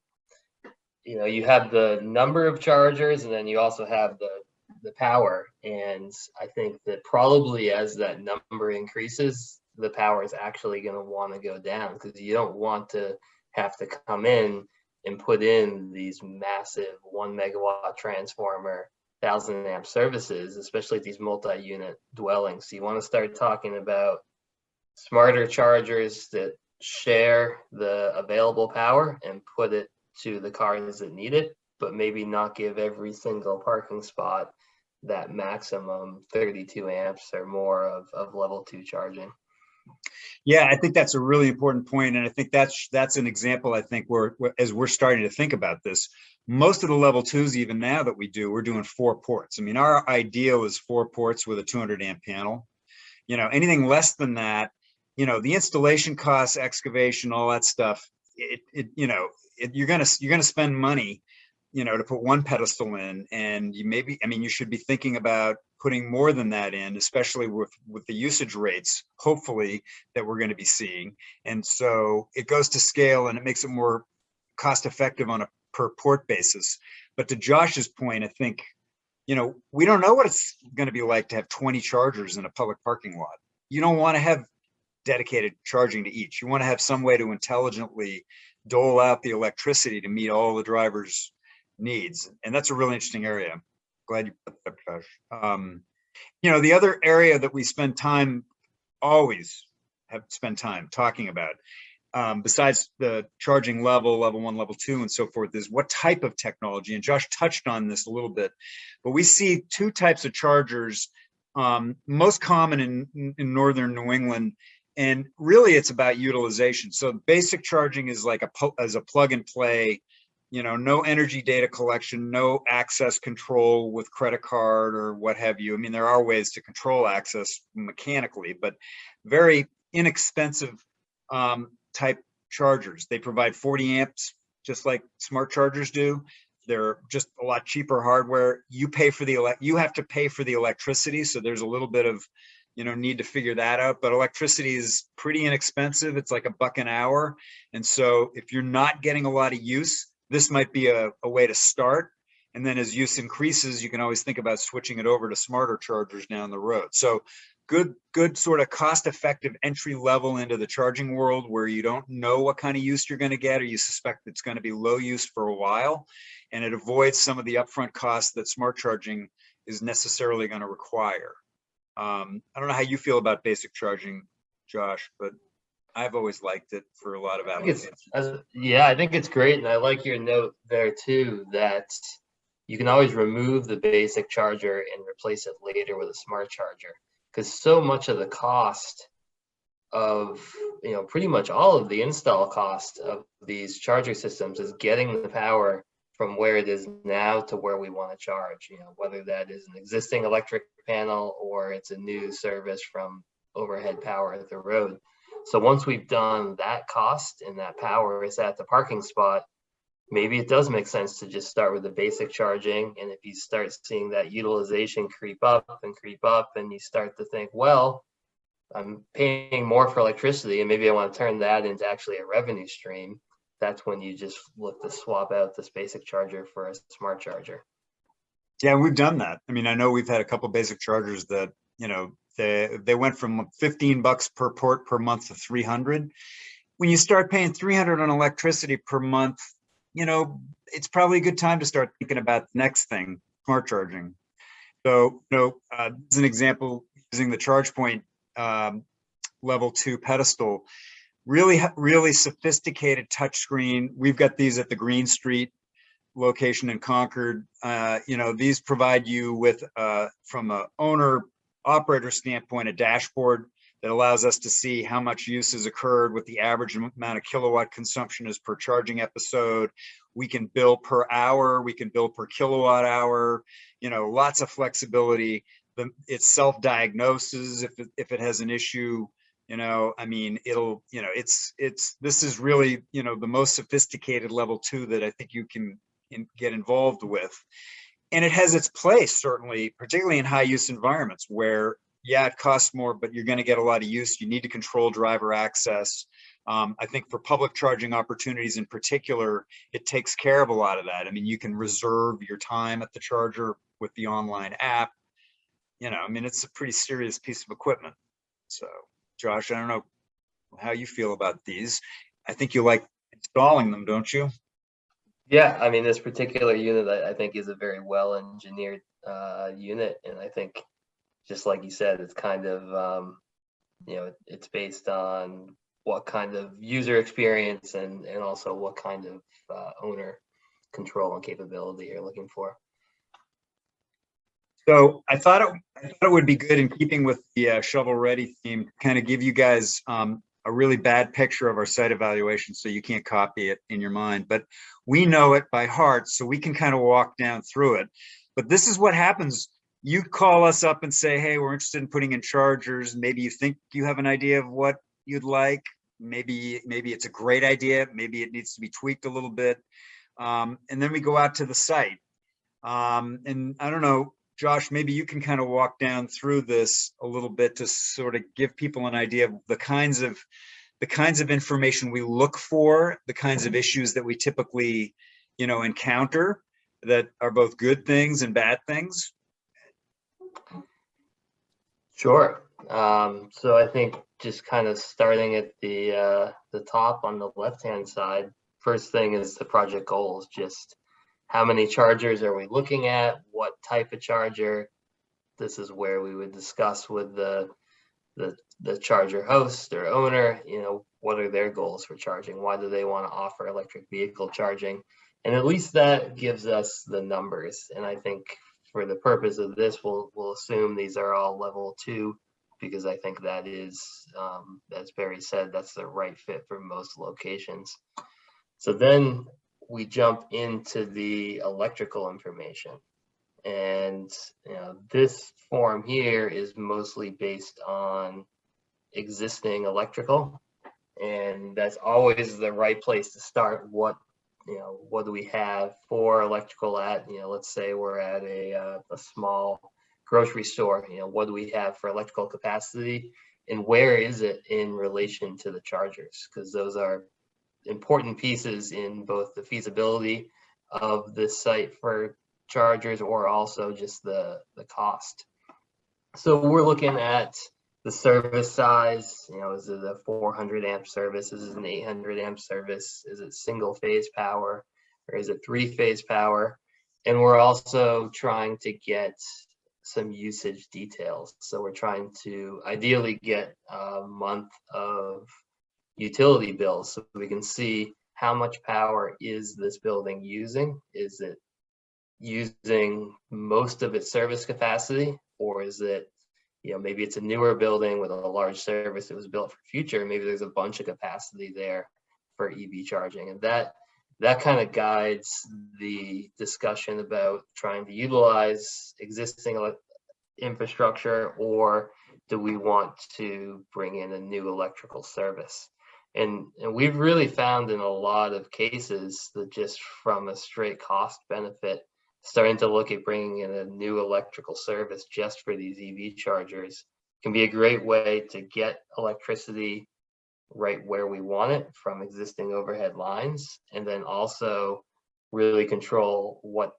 you have the number of chargers and then you also have the power. And I think that probably as that number increases, the power is actually going to want to go down because you don't want to have to come in and put in these massive 1 megawatt transformer, 1,000 amp services, especially these multi-unit dwellings. So you want to start talking about smarter chargers that share the available power and put it to the cars that need it, but maybe not give every single parking spot that maximum 32 amps or more of level 2 charging. Yeah, I think that's a really important point, and I think that's an example. I think as we're starting to think about this, most of the level 2s, even now that we're doing 4 ports. I mean, our ideal is 4 ports with a 200 amp panel. Anything less than that, the installation costs, excavation, all that stuff. You're gonna spend money, to put 1 pedestal in, and you should be thinking about putting more than that in, especially with the usage rates, hopefully, that we're going to be seeing. And so it goes to scale and it makes it more cost effective on a per port basis. But to Josh's point, I think, we don't know what it's going to be like to have 20 chargers in a public parking lot. You don't want to have dedicated charging to each. You want to have some way to intelligently dole out the electricity to meet all the drivers' needs. And that's a really interesting area. Glad you put that, Josh. The other area that we always have spent time talking about, besides the charging level 1, level 2, and so forth, is what type of technology. And Josh touched on this a little bit, but we see 2 types of chargers, most common in northern New England. And really it's about utilization. So basic charging is like as a plug and play, no energy data collection, no access control with credit card or what have you. I mean, there are ways to control access mechanically, but very inexpensive type chargers. They provide 40 amps, just like smart chargers do. They're just a lot cheaper hardware. You have to pay for the electricity. So there's a little bit of, need to figure that out. But electricity is pretty inexpensive. It's like $1 an hour. And so if you're not getting a lot of use, this might be a way to start. And then as use increases, you can always think about switching it over to smarter chargers down the road. So good sort of cost-effective entry level into the charging world where you don't know what kind of use you're going to get, or you suspect it's going to be low use for a while. And it avoids some of the upfront costs that smart charging is necessarily going to require. I don't know how you feel about basic charging, Josh, but I've always liked it for a lot of applications. Yeah, I think it's great. And I like your note there too, that you can always remove the basic charger and replace it later with a smart charger. Because so much of the cost of, pretty much all of the install cost of these charger systems is getting the power from where it is now to where we want to charge, whether that is an existing electric panel or it's a new service from overhead power at the road. So once we've done that cost and that power is at the parking spot, maybe it does make sense to just start with the basic charging. And if you start seeing that utilization creep up, and you start to think, well, I'm paying more for electricity and maybe I want to turn that into actually a revenue stream, that's when you just look to swap out this basic charger for a smart charger. Yeah, we've done that. I mean, I know we've had a couple basic chargers that, they went from $15 per port per month to 300. When you start paying 300 on electricity per month, it's probably a good time to start thinking about the next thing, smart charging. So, as an example, using the ChargePoint level 2 pedestal, really sophisticated touchscreen. We've got these at the Green Street location in Concord. These provide you with, from a owner operator standpoint, a dashboard that allows us to see how much use has occurred, what the average amount of kilowatt consumption is per charging episode. We can bill per hour, we can bill per kilowatt hour, lots of flexibility. It self-diagnoses if it has an issue. This is really, the most sophisticated level 2 that I think you can get involved with. And it has its place, certainly, particularly in high use environments where, yeah, it costs more, but you're going to get a lot of use. You need to control driver access. I think for public charging opportunities in particular, it takes care of a lot of that. I mean, you can reserve your time at the charger with the online app. It's a pretty serious piece of equipment. So, Josh, I don't know how you feel about these. I think you like installing them, don't you? Yeah, I mean, this particular unit, I think, is a very well engineered unit. And I think, just like you said, it's kind of, it's based on what kind of user experience and also what kind of owner control and capability you're looking for. So I thought it would be good, in keeping with the shovel ready theme, to kind of give you guys a really bad picture of our site evaluation so you can't copy it in your mind, but we know it by heart, so we can kind of walk down through it. But this is what happens. You call us up and say, hey, we're interested in putting in chargers. Maybe you think you have an idea of what you'd like. Maybe it's a great idea. Maybe it needs to be tweaked a little bit. And then we go out to the site. And I don't know, Josh, maybe you can kind of walk down through this a little bit to sort of give people an idea of the kinds of information we look for, the kinds of issues that we typically, encounter that are both good things and bad things. Sure. So I think just kind of starting at the top on the left-hand side, first thing is the project goals. Just how many chargers are we looking at? What type of charger? This is where we would discuss with the charger host or owner, what are their goals for charging? Why do they want to offer electric vehicle charging? And at least that gives us the numbers. And I think for the purpose of this, we'll assume these are all level 2, because I think that is, as Barry said, that's the right fit for most locations. So then we jump into the electrical information. And this form here is mostly based on existing electrical. And that's always the right place to start. What do we have for electrical at, let's say we're at a small grocery store, what do we have for electrical capacity and where is it in relation to the chargers? Because those are important pieces in both the feasibility of this site for chargers or also just the cost. So we're looking at the service size, is it a 400 amp service? Is it an 800 amp service? Is it single phase power or is it 3-phase power? And we're also trying to get some usage details. So we're trying to ideally get a month of utility bills so we can see how much power is this building using. Is it using most of its service capacity, or is it, maybe it's a newer building with a large service that was built for future. Maybe there's a bunch of capacity there for EV charging, and that kind of guides the discussion about trying to utilize existing infrastructure, or do we want to bring in a new electrical service? And we've really found in a lot of cases that just from a straight cost benefit, starting to look at bringing in a new electrical service just for these EV chargers can be a great way to get electricity right where we want it from existing overhead lines, and then also really control what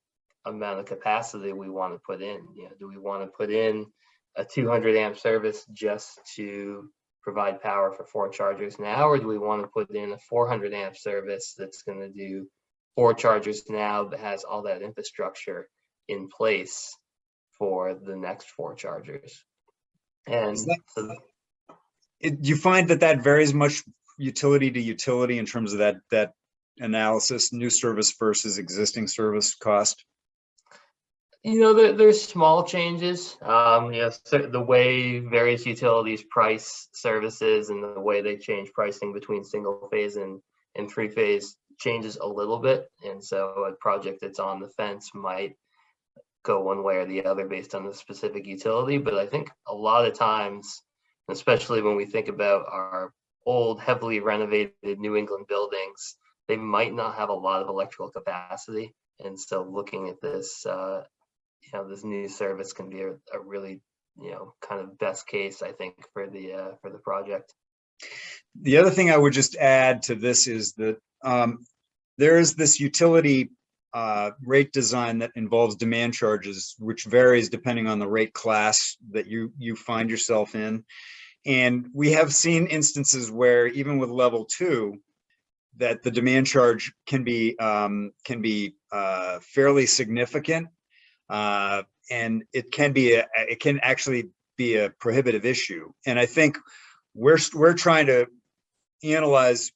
amount of capacity we want to put in. Do we want to put in a 200 amp service just to provide power for 4 chargers now, or do we want to put in a 400 amp service that's going to do 4 chargers now but has all that infrastructure in place for the next 4 chargers? And you find that varies much utility to utility in terms of that analysis, new service versus existing service cost? There's small changes. The way various utilities price services and the way they change pricing between single phase and 3-phase changes a little bit. And so a project that's on the fence might go one way or the other based on the specific utility. But I think a lot of times, especially when we think about our old, heavily renovated New England buildings, they might not have a lot of electrical capacity. And so looking at this, this new service can be a really, kind of best case, I think, for the project. The other thing I would just add to this is that there is this utility rate design that involves demand charges, which varies depending on the rate class that you find yourself in. And we have seen instances where even with level 2, that the demand charge can be fairly significant, and it can actually be a prohibitive issue. And I think we're trying to analyze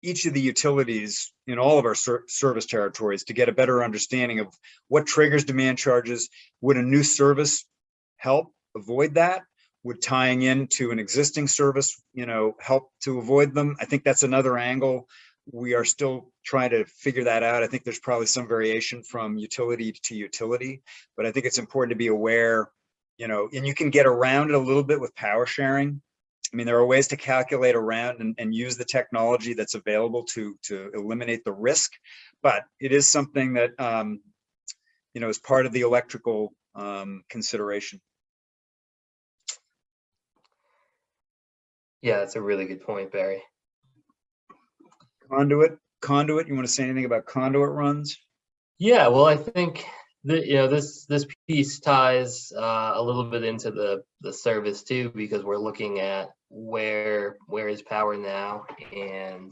each of the utilities in all of our service territories to get a better understanding of what triggers demand charges. Would a new service help avoid that? Would tying into an existing service, help to avoid them? I think that's another angle. We are still trying to figure that out. I think there's probably some variation from utility to utility, but I think it's important to be aware, and you can get around it a little bit with power sharing. I mean, there are ways to calculate around and use the technology that's available to eliminate the risk, but it is something that, is part of the electrical consideration. Yeah, that's a really good point, Barry. Conduit. You want to say anything about conduit runs? Yeah, well, I think that, this piece ties a little bit into the service too, because we're looking at where is power now and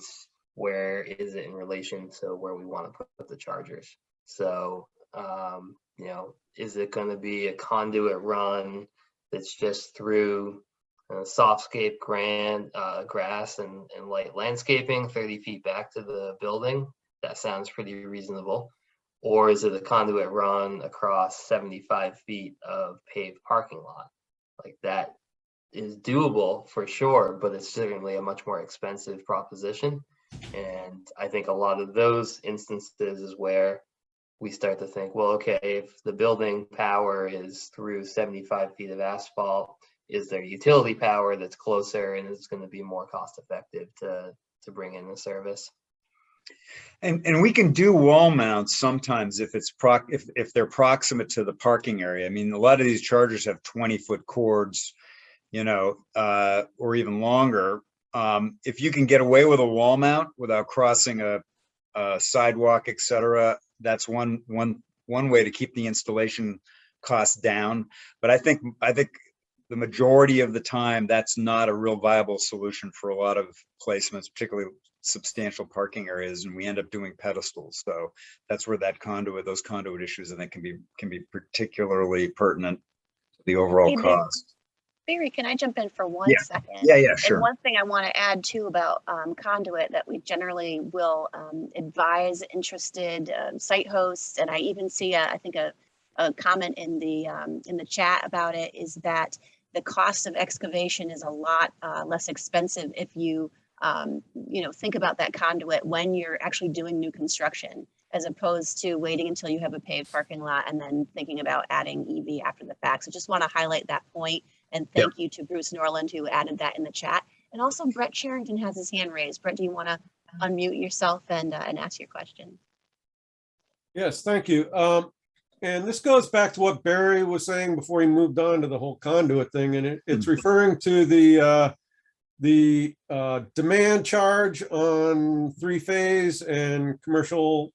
where is it in relation to where we want to put the chargers. So, is it going to be a conduit run that's just through softscape grass and light landscaping 30 feet back to the building? That sounds pretty reasonable. Or is it a conduit run across 75 feet of paved parking lot? Like, that is doable for sure, but it's certainly a much more expensive proposition. And I think a lot of those instances is where we start to think, well, okay, if the building power is through 75 feet of asphalt, is there utility power that's closer and it's going to be more cost effective to bring in the service? And we can do wall mounts sometimes if it's if they're proximate to the parking area. I mean, a lot of these chargers have 20-foot cords, you know, or even longer. If you can get away with a wall mount without crossing a sidewalk, et cetera, that's one way to keep the installation costs down. But I think the majority of the time, that's not a real viable solution for a lot of placements, particularly substantial parking areas, and we end up doing pedestals. So that's where those conduit issues, I think, can be particularly pertinent to the overall Hey, cost. Barry, can I jump in for 1 second? Yeah, And sure. one thing I want to add too about conduit that we generally will advise interested site hosts, and I even see I think a comment in the chat about it, is that the cost of excavation is a lot less expensive if you think about that conduit when you're actually doing new construction, as opposed to waiting until you have a paved parking lot and then thinking about adding EV after the fact. So just want to highlight that point. And thank you to Bruce Norland, who added that in the chat. And also Brett Sherrington has his hand raised. Brett, do you want to unmute yourself and ask your question? Yes, thank you. And this goes back to what Barry was saying before he moved on to the whole conduit thing. And it's referring to the demand charge on three-phase and commercial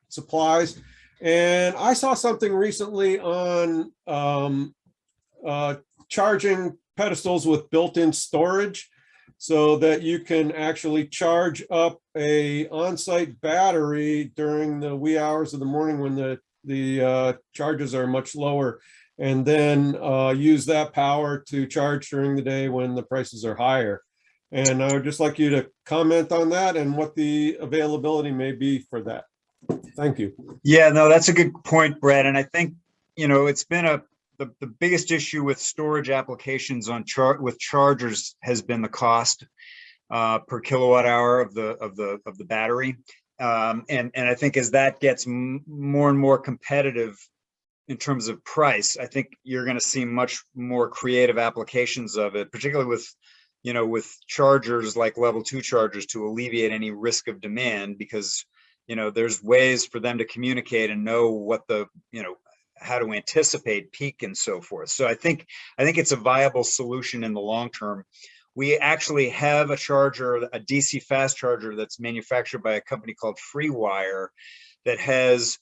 supplies. And I saw something recently on charging pedestals with built-in storage, so that you can actually charge up a on-site battery during the wee hours of the morning when the charges are much lower, and then use that power to charge during the day when the prices are higher. And I would just like you to comment on that and what the availability may be for that. Thank you. Yeah, no, that's a good point, Brett. And I think, it's been the biggest issue with storage applications with chargers has been the cost per kilowatt hour of the battery. And I think as that gets more and more competitive in terms of price, I think you're going to see much more creative applications of it, particularly with chargers like level 2 chargers, to alleviate any risk of demand, because there's ways for them to communicate and know what how to anticipate peak and so forth. So I think it's a viable solution in the long term. We actually have a charger, a DC fast charger, that's manufactured by a company called FreeWire, that has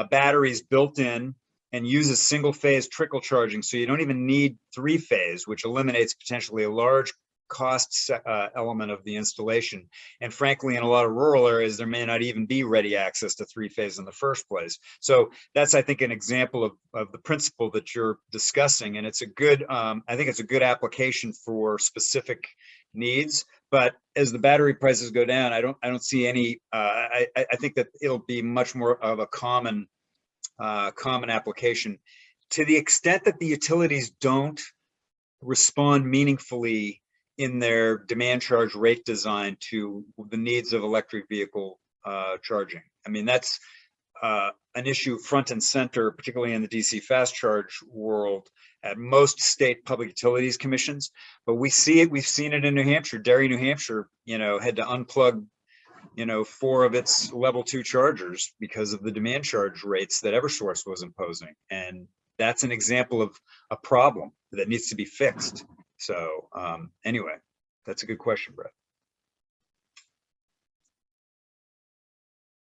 batteries built in and uses single phase trickle charging. So you don't even need 3-phase, which eliminates potentially a large cost element of the installation. And frankly, in a lot of rural areas, there may not even be ready access to 3-phase in the first place. So that's, I think, an example of the principle that you're discussing. And it's a good, I think it's a good application for specific needs. But as the battery prices go down, I don't see any, I think that it'll be much more of a common application, to the extent that the utilities don't respond meaningfully in their demand charge rate design to the needs of electric vehicle charging. I mean, that's an issue front and center, particularly in the DC fast charge world, at most state public utilities commissions. But we see it, we've seen it in New Hampshire. Derry, New Hampshire, had to unplug 4 of its level 2 chargers because of the demand charge rates that Eversource was imposing. And that's an example of a problem that needs to be fixed. So anyway, that's a good question, Brett.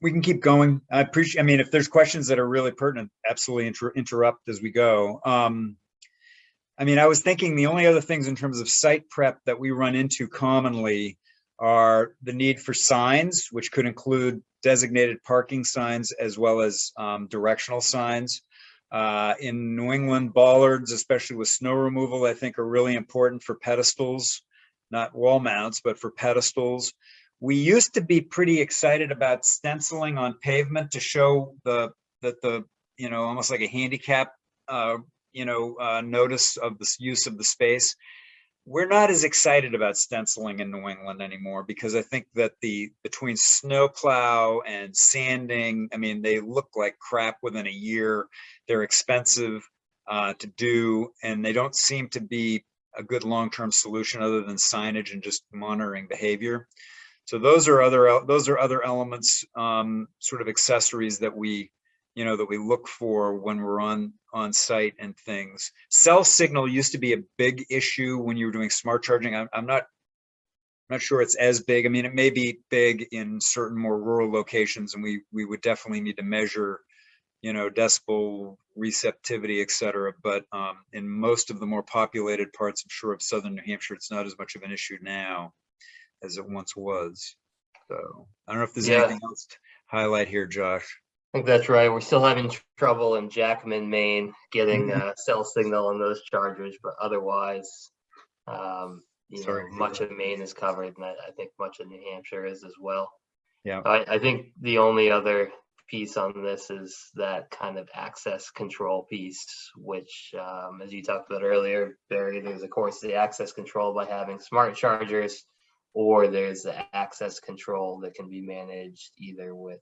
We can keep going. I appreciate, I mean, if there's questions that are really pertinent, absolutely interrupt as we go. I mean, I was thinking the only other things in terms of site prep that we run into commonly are the need for signs, which could include designated parking signs as well as directional signs. In New England, bollards, especially with snow removal, I think are really important for pedestals, not wall mounts, but for pedestals. We used to be pretty excited about stenciling on pavement to show that the almost like a handicap notice of the use of the space. We're not as excited about stenciling in New England anymore, because I think that between snowplow and sanding, I mean, they look like crap within a year. They're expensive to do, and they don't seem to be a good long-term solution other than signage and just monitoring behavior. So those are other elements, sort of accessories that we, that we look for when we're on site and things. Cell signal used to be a big issue when you were doing smart charging. I'm not sure it's as big. I mean, it may be big in certain more rural locations, and we would definitely need to measure, decibel receptivity, et cetera. But in most of the more populated parts, I'm sure, of southern New Hampshire, it's not as much of an issue now as it once was. So I don't know if there's anything else to highlight here, Josh. I think that's right. We're still having trouble in Jackman, Maine, getting cell signal on those chargers, but otherwise, much of Maine is covered, and I think much of New Hampshire is as well. Yeah. I think the only other piece on this is that kind of access control piece, which, as you talked about earlier, Barry, there's of course the access control by having smart chargers, or there's the access control that can be managed either with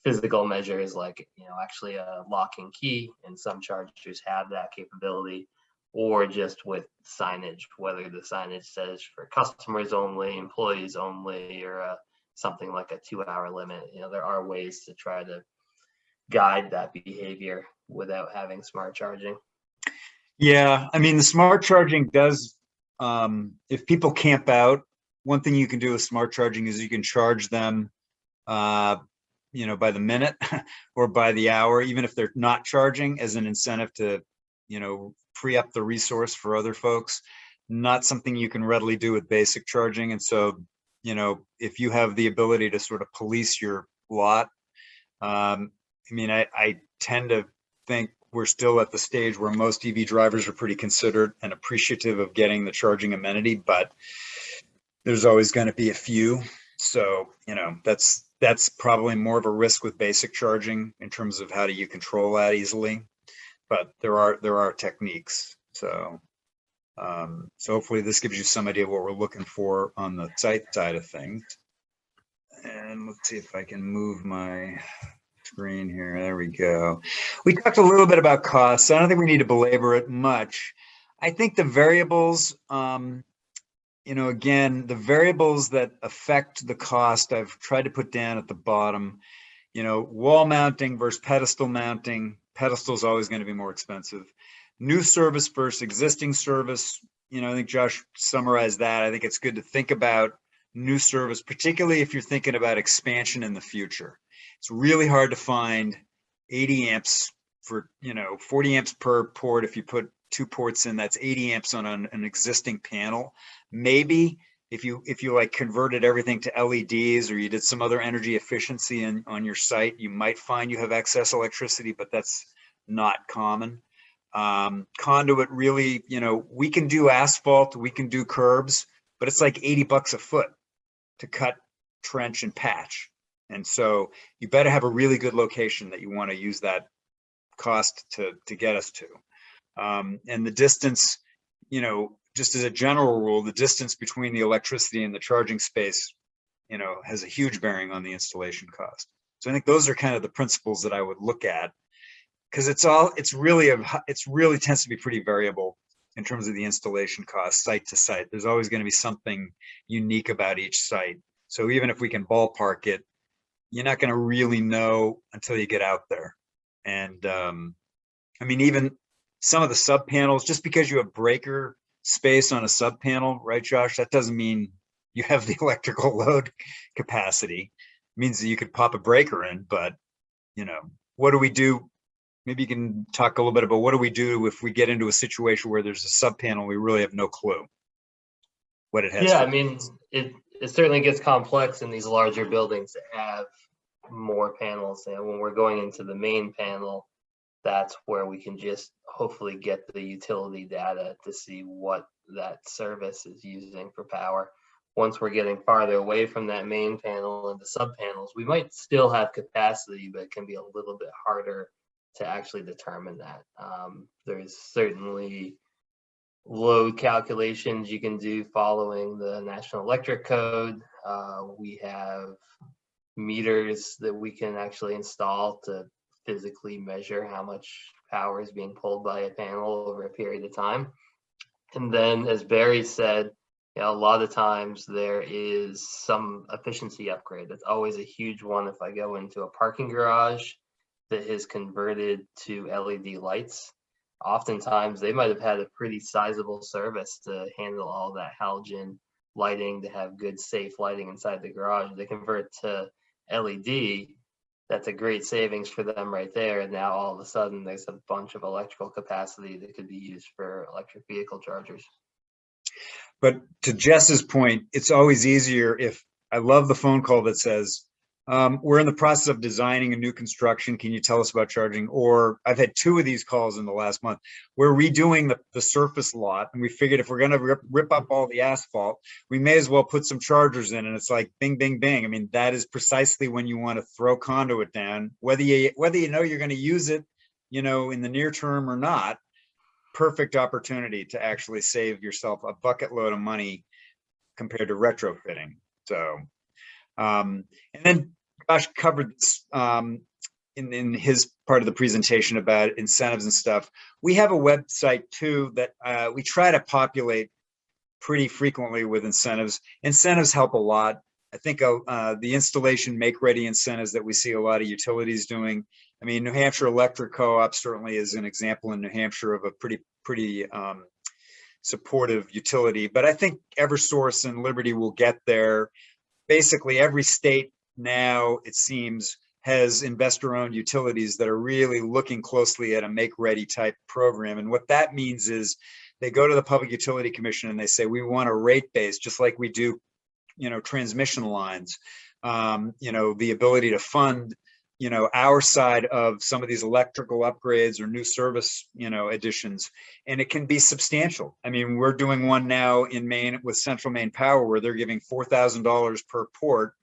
physical measures like, actually a locking key, and some chargers have that capability, or just with signage, whether the signage says for customers only, employees only, or something like a 2-hour limit. There are ways to try to guide that behavior without having smart charging. Yeah, I mean, the smart charging does, if people camp out, one thing you can do with smart charging is you can charge them, by the minute or by the hour, even if they're not charging, as an incentive to, free up the resource for other folks. Not something you can readily do with basic charging. And so, if you have the ability to sort of police your lot, I tend to think we're still at the stage where most EV drivers are pretty considerate and appreciative of getting the charging amenity, but there's always going to be a few. So, that's probably more of a risk with basic charging in terms of how do you control that easily. But there are techniques. So, so hopefully this gives you some idea of what we're looking for on the site side of things. And let's see if I can move my screen here. There we go. We talked a little bit about costs. I don't think we need to belabor it much. I think the variables, again, the variables that affect the cost, I've tried to put down at the bottom. Wall mounting versus pedestal mounting. Pedestal is always going to be more expensive. New service versus existing service. I think Josh summarized that. I think it's good to think about new service, particularly if you're thinking about expansion in the future. It's really hard to find 80 amps for, 40 amps per port. If you put 2 ports in, that's 80 amps on an existing panel. Maybe if you like converted everything to LEDs, or you did some other energy efficiency on your site, you might find you have excess electricity, but that's not common. Conduit, really, we can do asphalt, we can do curbs, but it's like $80 a foot to cut, trench, and patch. And so you better have a really good location that you want to use that cost to get us to. And the distance, just as a general rule, the distance between the electricity and the charging space, has a huge bearing on the installation cost. So I think those are kind of the principles that I would look at, because it really tends to be pretty variable in terms of the installation cost, site to site. There's always going to be something unique about each site. So even if we can ballpark it, you're not going to really know until you get out there. And even some of the sub panels, just because you have breaker space on a sub panel, right, Josh, that doesn't mean you have the electrical load capacity. It means that you could pop a breaker in, but what do we do? Maybe you can talk a little bit about what do we do if we get into a situation where there's a sub panel, we really have no clue what it has. Yeah, it certainly gets complex in these larger buildings that have more panels. And when we're going into the main panel, that's where we can just hopefully get the utility data to see what that service is using for power. Once we're getting farther away from that main panel and the sub panels, we might still have capacity, but it can be a little bit harder to actually determine that. There's certainly load calculations you can do following the National Electric Code. We have meters that we can actually install to physically measure how much power is being pulled by a panel over a period of time. And then, as Barry said, You know, a lot of times there is some efficiency upgrade. That's always a huge one. If I go into a parking garage that is converted to LED lights, oftentimes they might have had a pretty sizable service to handle all that halogen lighting, to have good safe lighting inside the garage. They convert to LED. That's a great savings for them right there. And now all of a sudden there's a bunch of electrical capacity that could be used for electric vehicle chargers. But to Jess's point, it's always easier if, I love the phone call that says, we're in the process of designing a new construction. Can you tell us about charging? Or I've had 2 of these calls in the last month. We're redoing the surface lot, and we figured if we're going to rip up all the asphalt, we may as well put some chargers in. And it's like bing, bing, bing. I mean, that is precisely when you want to throw conduit down, whether you know you're going to use it, you know, in the near term or not. Perfect opportunity to actually save yourself a bucket load of money compared to retrofitting. So, and then Josh covered this in his part of the presentation about incentives and stuff. We have a website too that we try to populate pretty frequently with incentives. Incentives help a lot. I think the installation make-ready incentives that we see a lot of utilities doing. I mean, New Hampshire Electric Co-op certainly is an example in New Hampshire of a pretty supportive utility. But I think Eversource and Liberty will get there. Basically, every state now, it seems, has investor-owned utilities that are really looking closely at a make-ready type program. And what that means is they go to the Public Utility Commission and they say, we want a rate base, just like we do, you know, transmission lines, you know, the ability to fund, you know, our side of some of these electrical upgrades or new service, you know, additions. And it can be substantial. I mean, we're doing one now in Maine with Central Maine Power where they're giving $4,000 per port,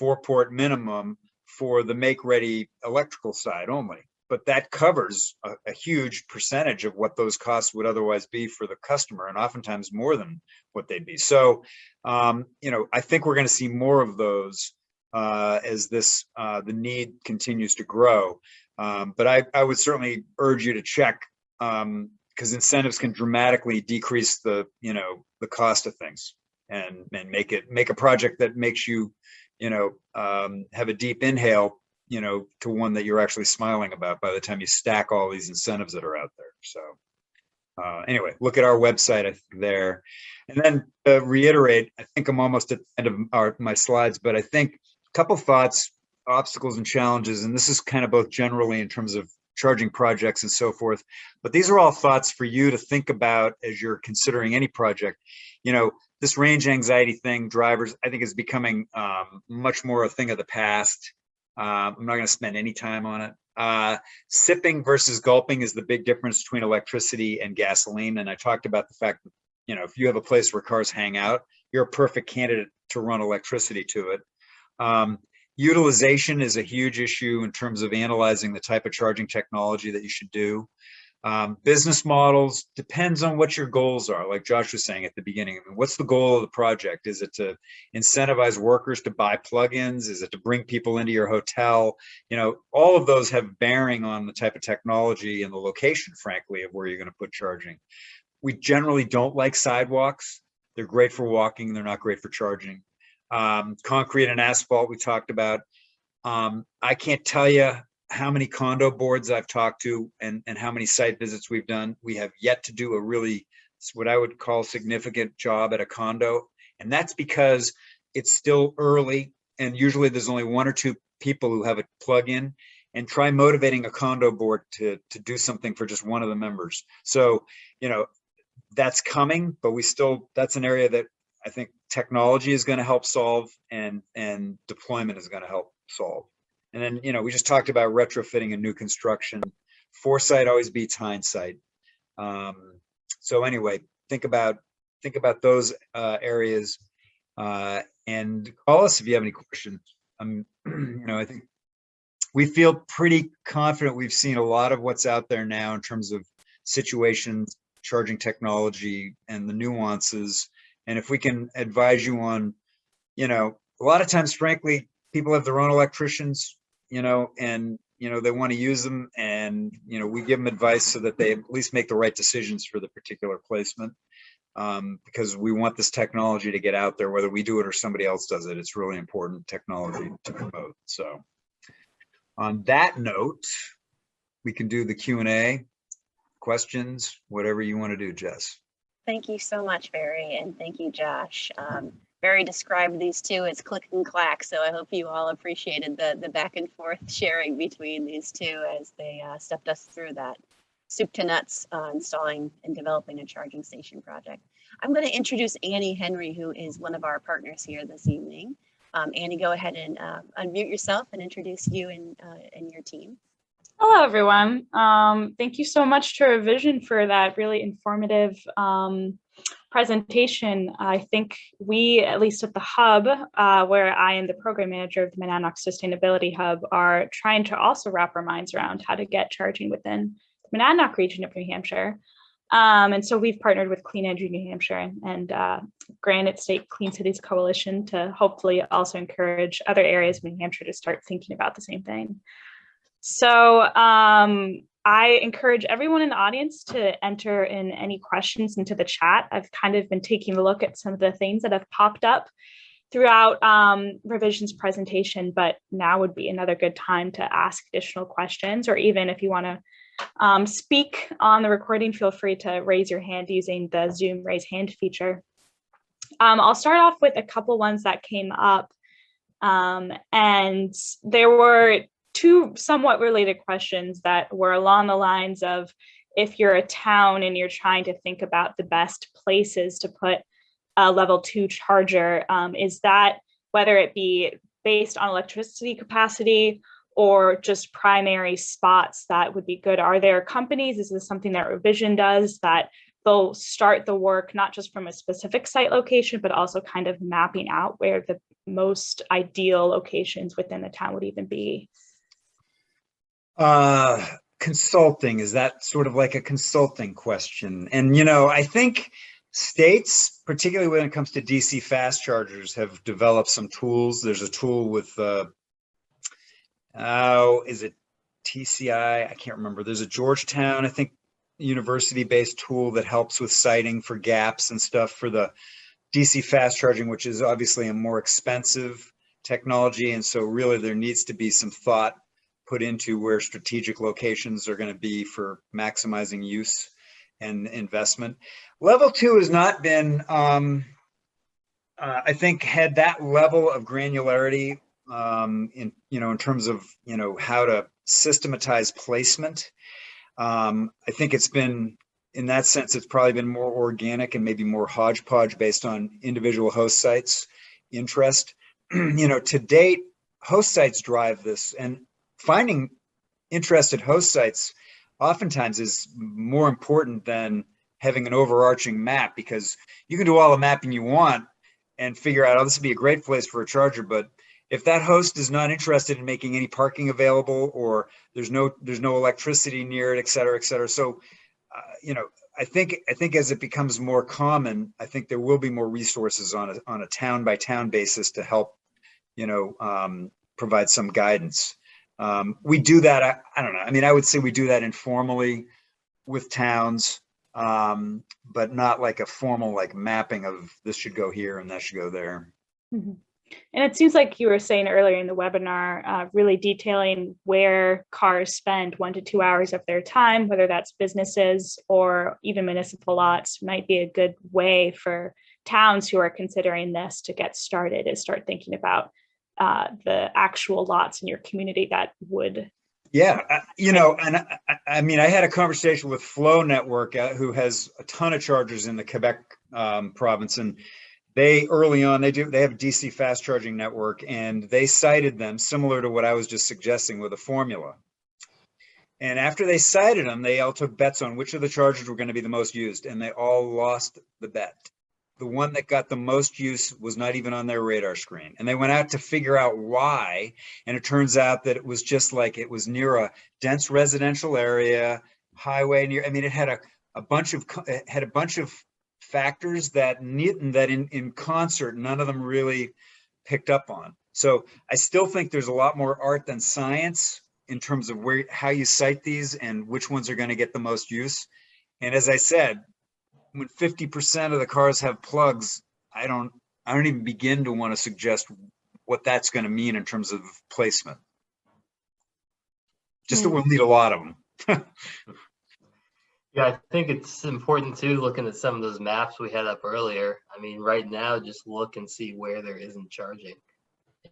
4-port minimum for the make-ready electrical side only. But that covers a huge percentage of what those costs would otherwise be for the customer, and oftentimes more than what they'd be. So, you know, I think we're going to see more of those as this the need continues to grow. But I would certainly urge you to check, because incentives can dramatically decrease the, you know, the cost of things and make a project that makes you, you know, have a deep inhale, you know, to one that you're actually smiling about by the time you stack all these incentives that are out there. So anyway, look at our website there. And then to reiterate, I think I'm almost at the end of my slides, but I think a couple thoughts, obstacles and challenges, and this is kind of both generally in terms of charging projects and so forth, but these are all thoughts for you to think about as you're considering any project. You know, this range anxiety thing, drivers, I think is becoming much more a thing of the past. I'm not going to spend any time on it. Sipping versus gulping is the big difference between electricity and gasoline. And I talked about the fact that, you know, if you have a place where cars hang out, you're a perfect candidate to run electricity to it. Utilization is a huge issue in terms of analyzing the type of charging technology that you should do. Business models depends on what your goals are. Like Josh was saying at the beginning, I mean, what's the goal of the project? Is it to incentivize workers to buy plugins? Is it to bring people into your hotel? You know, all of those have bearing on the type of technology and the location, frankly, of where you're going to put charging. We generally don't like sidewalks. They're great for walking. They're not great for charging. Concrete and asphalt we talked about. I can't tell you how many condo boards I've talked to and how many site visits we've done. We have yet to do a really, what I would call significant job at a condo. And that's because it's still early. And usually there's only 1 or 2 people who have a plug-in, and try motivating a condo board to do something for just one of the members. So, you know, that's coming, but that's an area that I think technology is going to help solve and deployment is going to help solve. And then, you know, we just talked about retrofitting and new construction. Foresight always beats hindsight. So anyway, think about those areas and call us if you have any questions. You know, I think we feel pretty confident. We've seen a lot of what's out there now in terms of situations, charging technology, and the nuances. And if we can advise you on, you know, a lot of times, frankly, people have their own electricians, you know, and, you know, they want to use them, and, you know, we give them advice so that they at least make the right decisions for the particular placement. because we want this technology to get out there, whether we do it or somebody else does it. It's really important technology to promote. So on that note, we can do the Q&A, questions, whatever you want to do, Jess. Thank you so much, Barry, and thank you, Josh. Barry described these two as click and clack, so I hope you all appreciated the back and forth sharing between these two as they stepped us through that soup to nuts installing and developing a charging station project. I'm going to introduce Annie Henry, who is one of our partners here this evening. Annie, go ahead and unmute yourself and introduce you and your team. Hello, everyone. Thank you so much to Revision for that really informative presentation. I think we, at least at the hub, where I am the program manager of the Monadnock Sustainability Hub, are trying to also wrap our minds around how to get charging within the Monadnock region of New Hampshire. And so we've partnered with Clean Energy New Hampshire and Granite State Clean Cities Coalition to hopefully also encourage other areas of New Hampshire to start thinking about the same thing. So I encourage everyone in the audience to enter in any questions into the chat. I've kind of been taking a look at some of the things that have popped up throughout Revision's presentation, but now would be another good time to ask additional questions, or even if you want to speak on the recording, feel free to raise your hand using the Zoom raise hand feature. I'll start off with a couple ones that came up, and there were two somewhat related questions that were along the lines of, if you're a town and you're trying to think about the best places to put a level 2 charger, is that whether it be based on electricity capacity or just primary spots that would be good? Are there companies, is this something that Revision does, that they'll start the work not just from a specific site location, but also kind of mapping out where the most ideal locations within the town would even be? Consulting, is that sort of like a consulting question? And, you know, I think states, particularly when it comes to DC fast chargers, have developed some tools. There's a tool with, is it TCI? I can't remember. There's a Georgetown, I think, university-based tool that helps with siting for gaps and stuff for the DC fast charging, which is obviously a more expensive technology. And so really there needs to be some thought put into where strategic locations are going to be for maximizing use and investment. Level 2 has not been, I think, had that level of granularity in terms of, how to systematize placement. I think it's been, in that sense, it's probably been more organic and maybe more hodgepodge based on individual host sites' interest. To date, host sites drive this, and finding interested host sites oftentimes is more important than having an overarching map, because you can do all the mapping you want and figure out, oh, this would be a great place for a charger. But if that host is not interested in making any parking available, or there's no electricity near it, et cetera, et cetera. So, I think as it becomes more common, I think there will be more resources on a town by town basis to help, provide some guidance. We do that. I don't know. I mean, I would say we do that informally with towns, but not like a formal mapping of this should go here and that should go there. Mm-hmm. And it seems like you were saying earlier in the webinar, really detailing where cars spend 1 to 2 hours of their time, whether that's businesses or even municipal lots, might be a good way for towns who are considering this to get started, is start thinking about the actual lots in your community that would. Yeah, and I mean, I had a conversation with Flow Network, who has a ton of chargers in the Quebec province, and they early on they have a DC fast charging network, and they cited them similar to what I was just suggesting with a formula. And after they cited them, they all took bets on which of the chargers were going to be the most used, and they all lost the bet. The one that got the most use was not even on their radar screen. And they went out to figure out why. And it turns out that it was just like, it was near a dense residential area, highway near, I mean, it had a bunch of factors that in concert, none of them really picked up on. So I still think there's a lot more art than science in terms of how you cite these and which ones are going to get the most use. And as I said, when 50% of the cars have plugs, I don't even begin to want to suggest what that's going to mean in terms of placement. Just that we'll need a lot of them. Yeah, I think it's important too, looking at some of those maps we had up earlier. I mean, right now, just look and see where there isn't charging.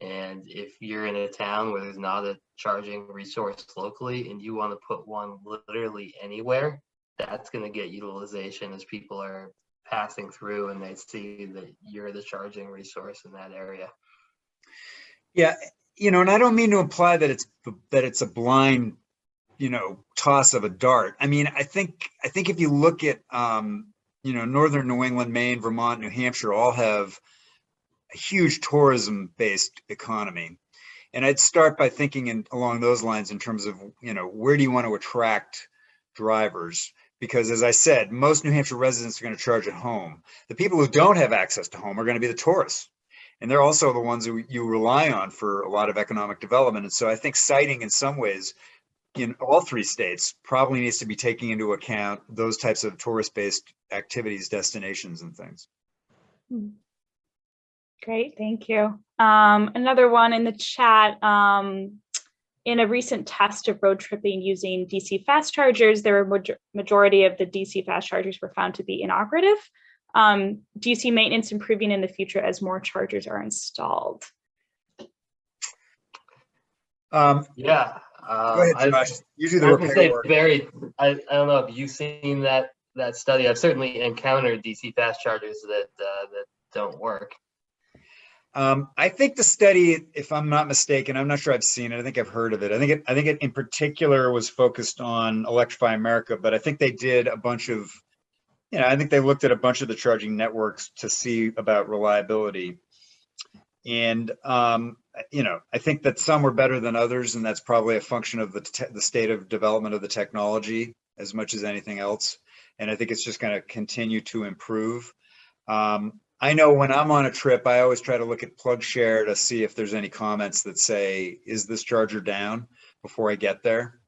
And if you're in a town where there's not a charging resource locally and you want to put one literally anywhere, that's going to get utilization as people are passing through and they see that you're the charging resource in that area. Yeah, and I don't mean to imply that it's a blind, toss of a dart. I mean, I think if you look at, northern New England, Maine, Vermont, New Hampshire all have a huge tourism-based economy. And I'd start by thinking along those lines in terms of, where do you want to attract drivers? Because as I said, most New Hampshire residents are going to charge at home. The people who don't have access to home are going to be the tourists. And they're also the ones who you rely on for a lot of economic development. And so I think siting in some ways in all three states probably needs to be taking into account those types of tourist-based activities, destinations, and things. Great, thank you. Another one in the chat. In a recent test of road tripping using DC fast chargers, there were majority of the DC fast chargers were found to be inoperative. Do you see maintenance improving in the future as more chargers are installed? Yeah. Go ahead, Josh. You do the repair work. Barry, I don't know if you've seen that study. I've certainly encountered DC fast chargers that don't work. I think the study, if I'm not mistaken, I'm not sure I've seen it. I think I've heard of it. I think it in particular was focused on Electrify America, but I think they did a bunch of, I think they looked at a bunch of the charging networks to see about reliability. And, I think that some were better than others, and that's probably a function of the state of development of the technology as much as anything else. And I think it's just going to continue to improve. I know when I'm on a trip, I always try to look at PlugShare to see if there's any comments that say, is this charger down before I get there?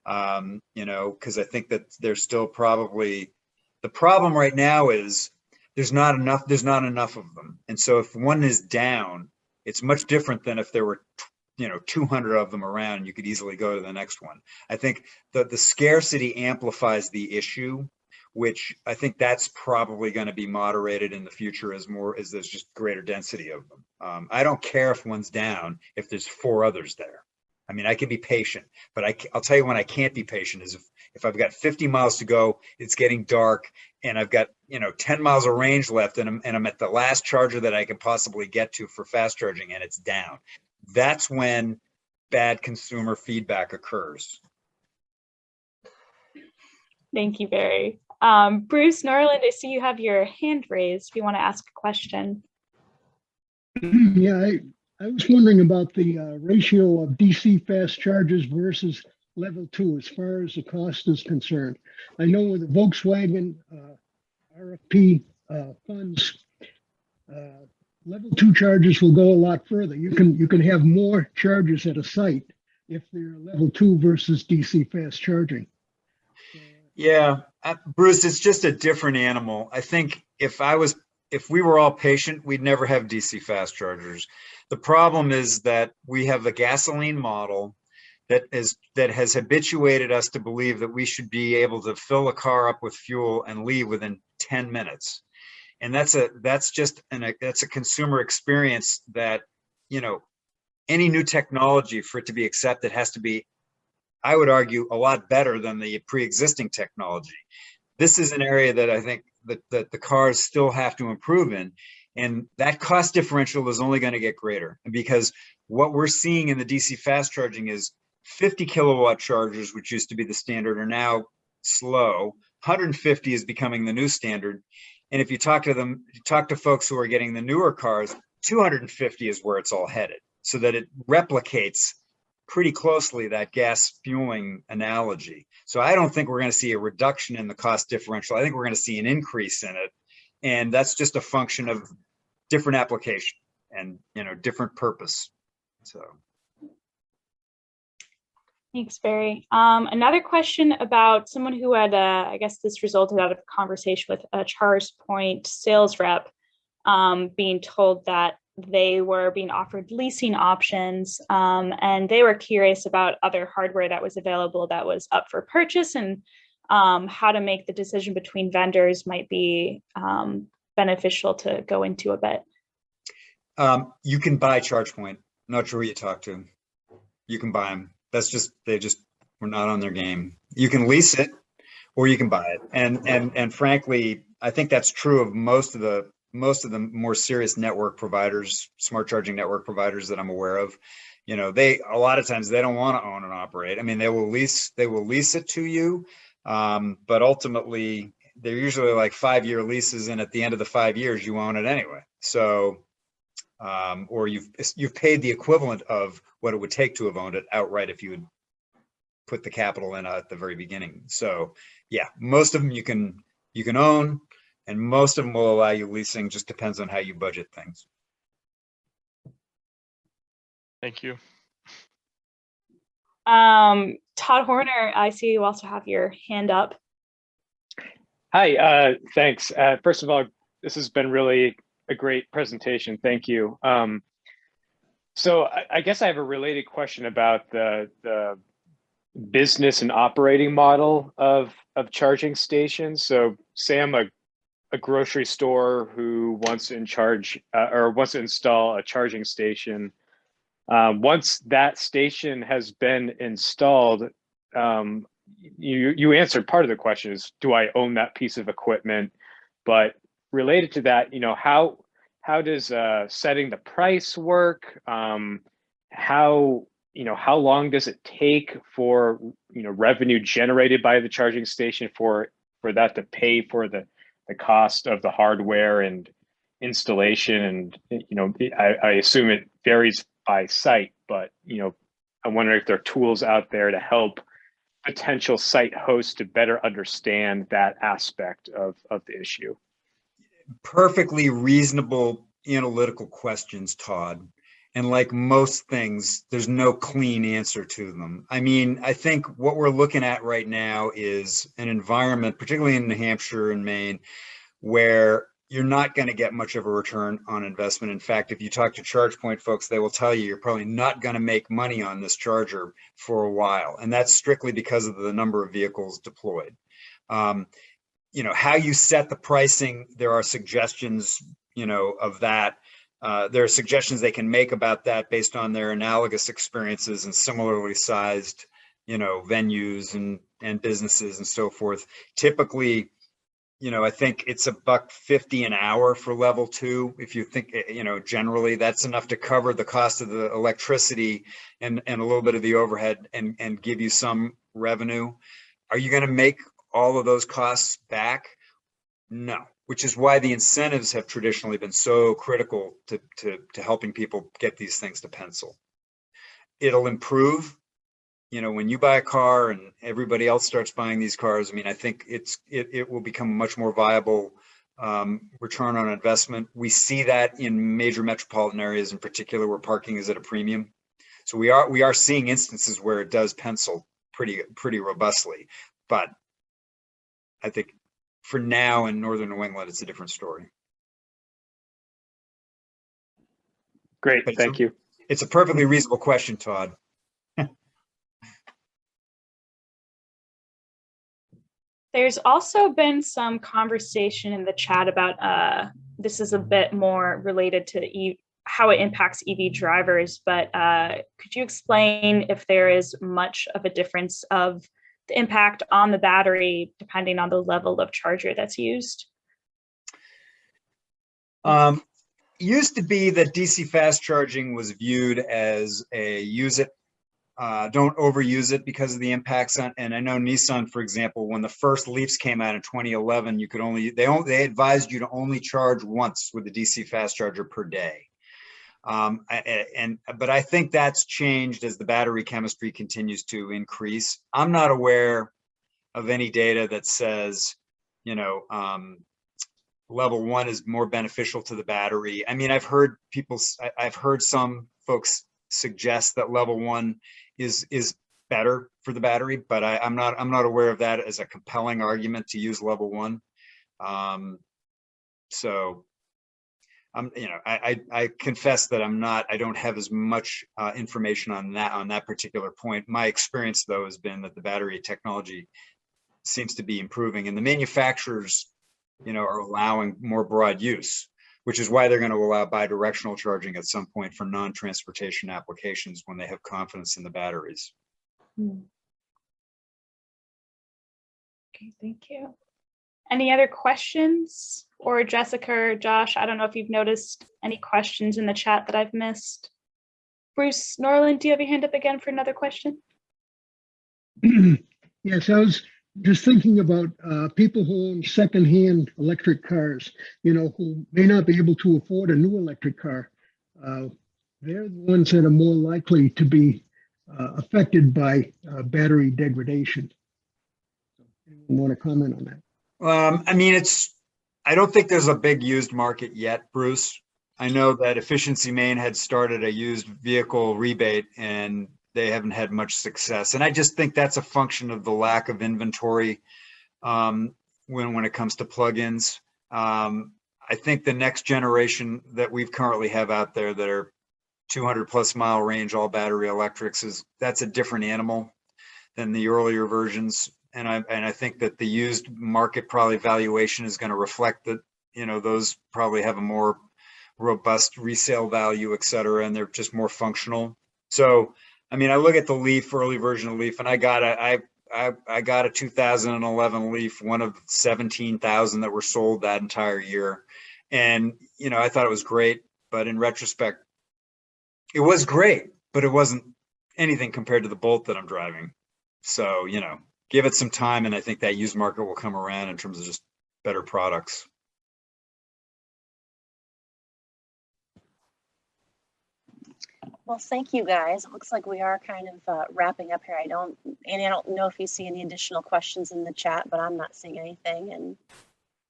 Because I think that there's still probably, the problem right now is there's not enough of them. And so if one is down, it's much different than if there were 200 of them around, you could easily go to the next one. I think that the scarcity amplifies the issue, which I think that's probably going to be moderated in the future as there's just greater density of them. I don't care if one's down if there's 4 others there. I mean, I can be patient, but I'll tell you when I can't be patient is if I've got 50 miles to go, it's getting dark, and I've got 10 miles of range left, and I'm at the last charger that I can possibly get to for fast charging, and it's down. That's when bad consumer feedback occurs. Thank you, Barry. Bruce Norland, I see you have your hand raised. If you want to ask a question. Yeah, I was wondering about the ratio of DC fast chargers versus level 2 as far as the cost is concerned. I know with the Volkswagen RFP funds, level 2 chargers will go a lot further. You can have more chargers at a site if they're level 2 versus DC fast charging. Yeah, Bruce, it's just a different animal. I think if we were all patient, we'd never have DC fast chargers. The problem is that we have a gasoline model that has habituated us to believe that we should be able to fill a car up with fuel and leave within 10 minutes. And that's a consumer experience that, any new technology for it to be accepted has to be, I would argue, a lot better than the pre-existing technology. This is an area that I think that the cars still have to improve in, and that cost differential is only going to get greater, because what we're seeing in the DC fast charging is 50 kilowatt chargers, which used to be the standard, are now slow. 150 is becoming the new standard. And if you talk to folks who are getting the newer cars, 250 is where it's all headed, so that it replicates pretty closely that gas fueling analogy. So I don't think we're going to see a reduction in the cost differential. I think we're going to see an increase in it. And that's just a function of different application and, different purpose. So. Thanks, Barry. Another question about someone who had, I guess this resulted out of a conversation with a Charge Point sales rep, being told that they were being offered leasing options, and they were curious about other hardware that was available that was up for purchase, and how to make the decision between vendors might be beneficial to go into a bit. You can buy ChargePoint. Not sure who you talk to. You can buy them. That's just, they just were not on their game. You can lease it or you can buy it. And frankly, I think that's true of most of the more serious network providers, smart charging network providers that I'm aware of. You know, a lot of times they don't want to own and operate. I mean, they will lease it to you. But ultimately they're usually like 5-year leases. And at the end of the 5 years, you own it anyway. So, or you've paid the equivalent of what it would take to have owned it outright if you would put the capital in at the very beginning. So yeah, most of them you can own, and most of them will allow you leasing. Just depends on how you budget things. Thank you. Todd Horner, I see you also have your hand up. Hi, thanks. First of all, this has been really a great presentation. Thank you. So I guess I have a related question about the business and operating model of charging stations. So say I'm a grocery store who wants to wants to install a charging station. Once that station has been installed, you answered part of the question is, do I own that piece of equipment? But related to that, you know, how does setting the price work? How long does it take for, you know, revenue generated by the charging station for that to pay for the cost of the hardware and installation? And, you know, I assume it varies by site, but, you know, I'm wondering if there are tools out there to help potential site hosts to better understand that aspect of the issue. Perfectly reasonable analytical questions, Todd. And like most things, there's no clean answer to them. I mean, I think what we're looking at right now is an environment, particularly in New Hampshire and Maine, where you're not going to get much of a return on investment. In fact, if you talk to ChargePoint folks, they will tell you you're probably not going to make money on this charger for a while. And that's strictly because of the number of vehicles deployed. You know, how you set the pricing, there are suggestions, you know, of that. There are suggestions they can make about that based on their analogous experiences and similarly sized, you know, venues and businesses and so forth. Typically, you know, I think it's $1.50 an hour for level 2. If you think, you know, generally that's enough to cover the cost of the electricity and a little bit of the overhead and give you some revenue. Are you going to make all of those costs back? No, which is why the incentives have traditionally been so critical to helping people get these things to pencil. It'll improve, you know, when you buy a car and everybody else starts buying these cars. I mean, I think it will become a much more viable return on investment. We see that in major metropolitan areas in particular, where parking is at a premium. So we are seeing instances where it does pencil pretty robustly, but I think for now in Northern New England, it's a different story. Great, thank you. It's a perfectly reasonable question, Todd. There's also been some conversation in the chat about, this is a bit more related to how it impacts EV drivers, but could you explain if there is much of a difference of the impact on the battery depending on the level of charger that's used? Used to be that DC fast charging was viewed as a use it, don't overuse it because of the impacts on. And I know Nissan, for example, when the first Leafs came out in 2011, you could they advised you to only charge once with the DC fast charger per day. But I think that's changed as the battery chemistry continues to increase. I'm not aware of any data that says, you know, level 1 is more beneficial to the battery. I mean, I've heard some folks suggest that level 1 is better for the battery, but I'm not aware of that as a compelling argument to use level 1. So I confess that I don't have as much information on that particular point. My experience though has been that the battery technology seems to be improving, and the manufacturers, are allowing more broad use, which is why they're going to allow bidirectional charging at some point for non-transportation applications when they have confidence in the batteries. Okay, thank you. Any other questions? Or Jessica or Josh, I don't know if you've noticed any questions in the chat that I've missed. Bruce Norland, do you have your hand up again for another question? Yes, I was just thinking about people who own secondhand electric cars, who may not be able to afford a new electric car. They're the ones that are more likely to be affected by battery degradation. Anyone want to comment on that? I don't think there's a big used market yet, Bruce. I know that Efficiency Maine had started a used vehicle rebate and they haven't had much success. And I just think that's a function of the lack of inventory when it comes to plugins. I think the next generation that we've currently have out there that are 200+ mile range, all battery electrics, that's a different animal than the earlier versions. And I think that the used market probably valuation is going to reflect that, those probably have a more robust resale value, et cetera, and they're just more functional. So, I look at the Leaf, early version of Leaf, and I got a 2011 Leaf, one of 17,000 that were sold that entire year. And, I thought it was great, but in retrospect, it was great, but it wasn't anything compared to the Bolt that I'm driving. So, give it some time, and I think that used market will come around in terms of just better products. Well, thank you guys. It looks like we are kind of wrapping up here. Annie, I don't know if you see any additional questions in the chat, but I'm not seeing anything. And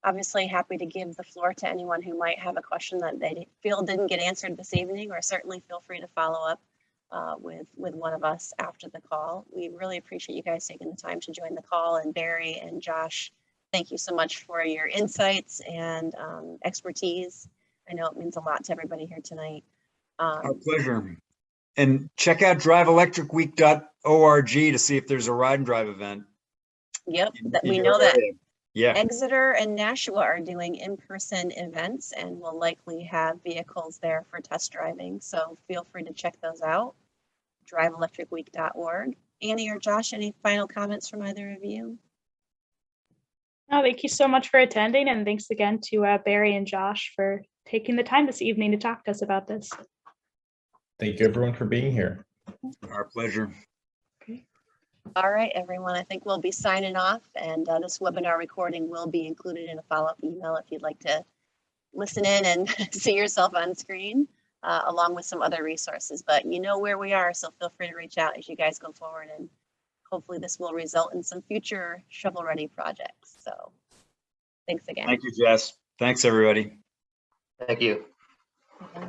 obviously happy to give the floor to anyone who might have a question that they feel didn't get answered this evening, or certainly feel free to follow up with one of us after the call. We really appreciate you guys taking the time to join the call, and Barry and Josh, thank you so much for your insights and expertise. I know it means a lot to everybody here tonight. Our pleasure. And check out driveelectricweek.org to see if there's a ride and drive event. Yep, we know that Yeah. Exeter and Nashua are doing in-person events and will likely have vehicles there for test driving. So feel free to check those out. driveelectricweek.org. Annie or Josh, any final comments from either of you? No, thank you so much for attending, and thanks again to Barry and Josh for taking the time this evening to talk to us about this. Thank you everyone for being here. Our pleasure. All right, everyone, I think we'll be signing off, and this webinar recording will be included in a follow-up email if you'd like to listen in and see yourself on screen, along with some other resources. But you know where we are, so feel free to reach out as you guys go forward, and hopefully this will result in some future shovel-ready projects. So thanks again. Thank you, Jess. Thanks, everybody. Thank you. Bye.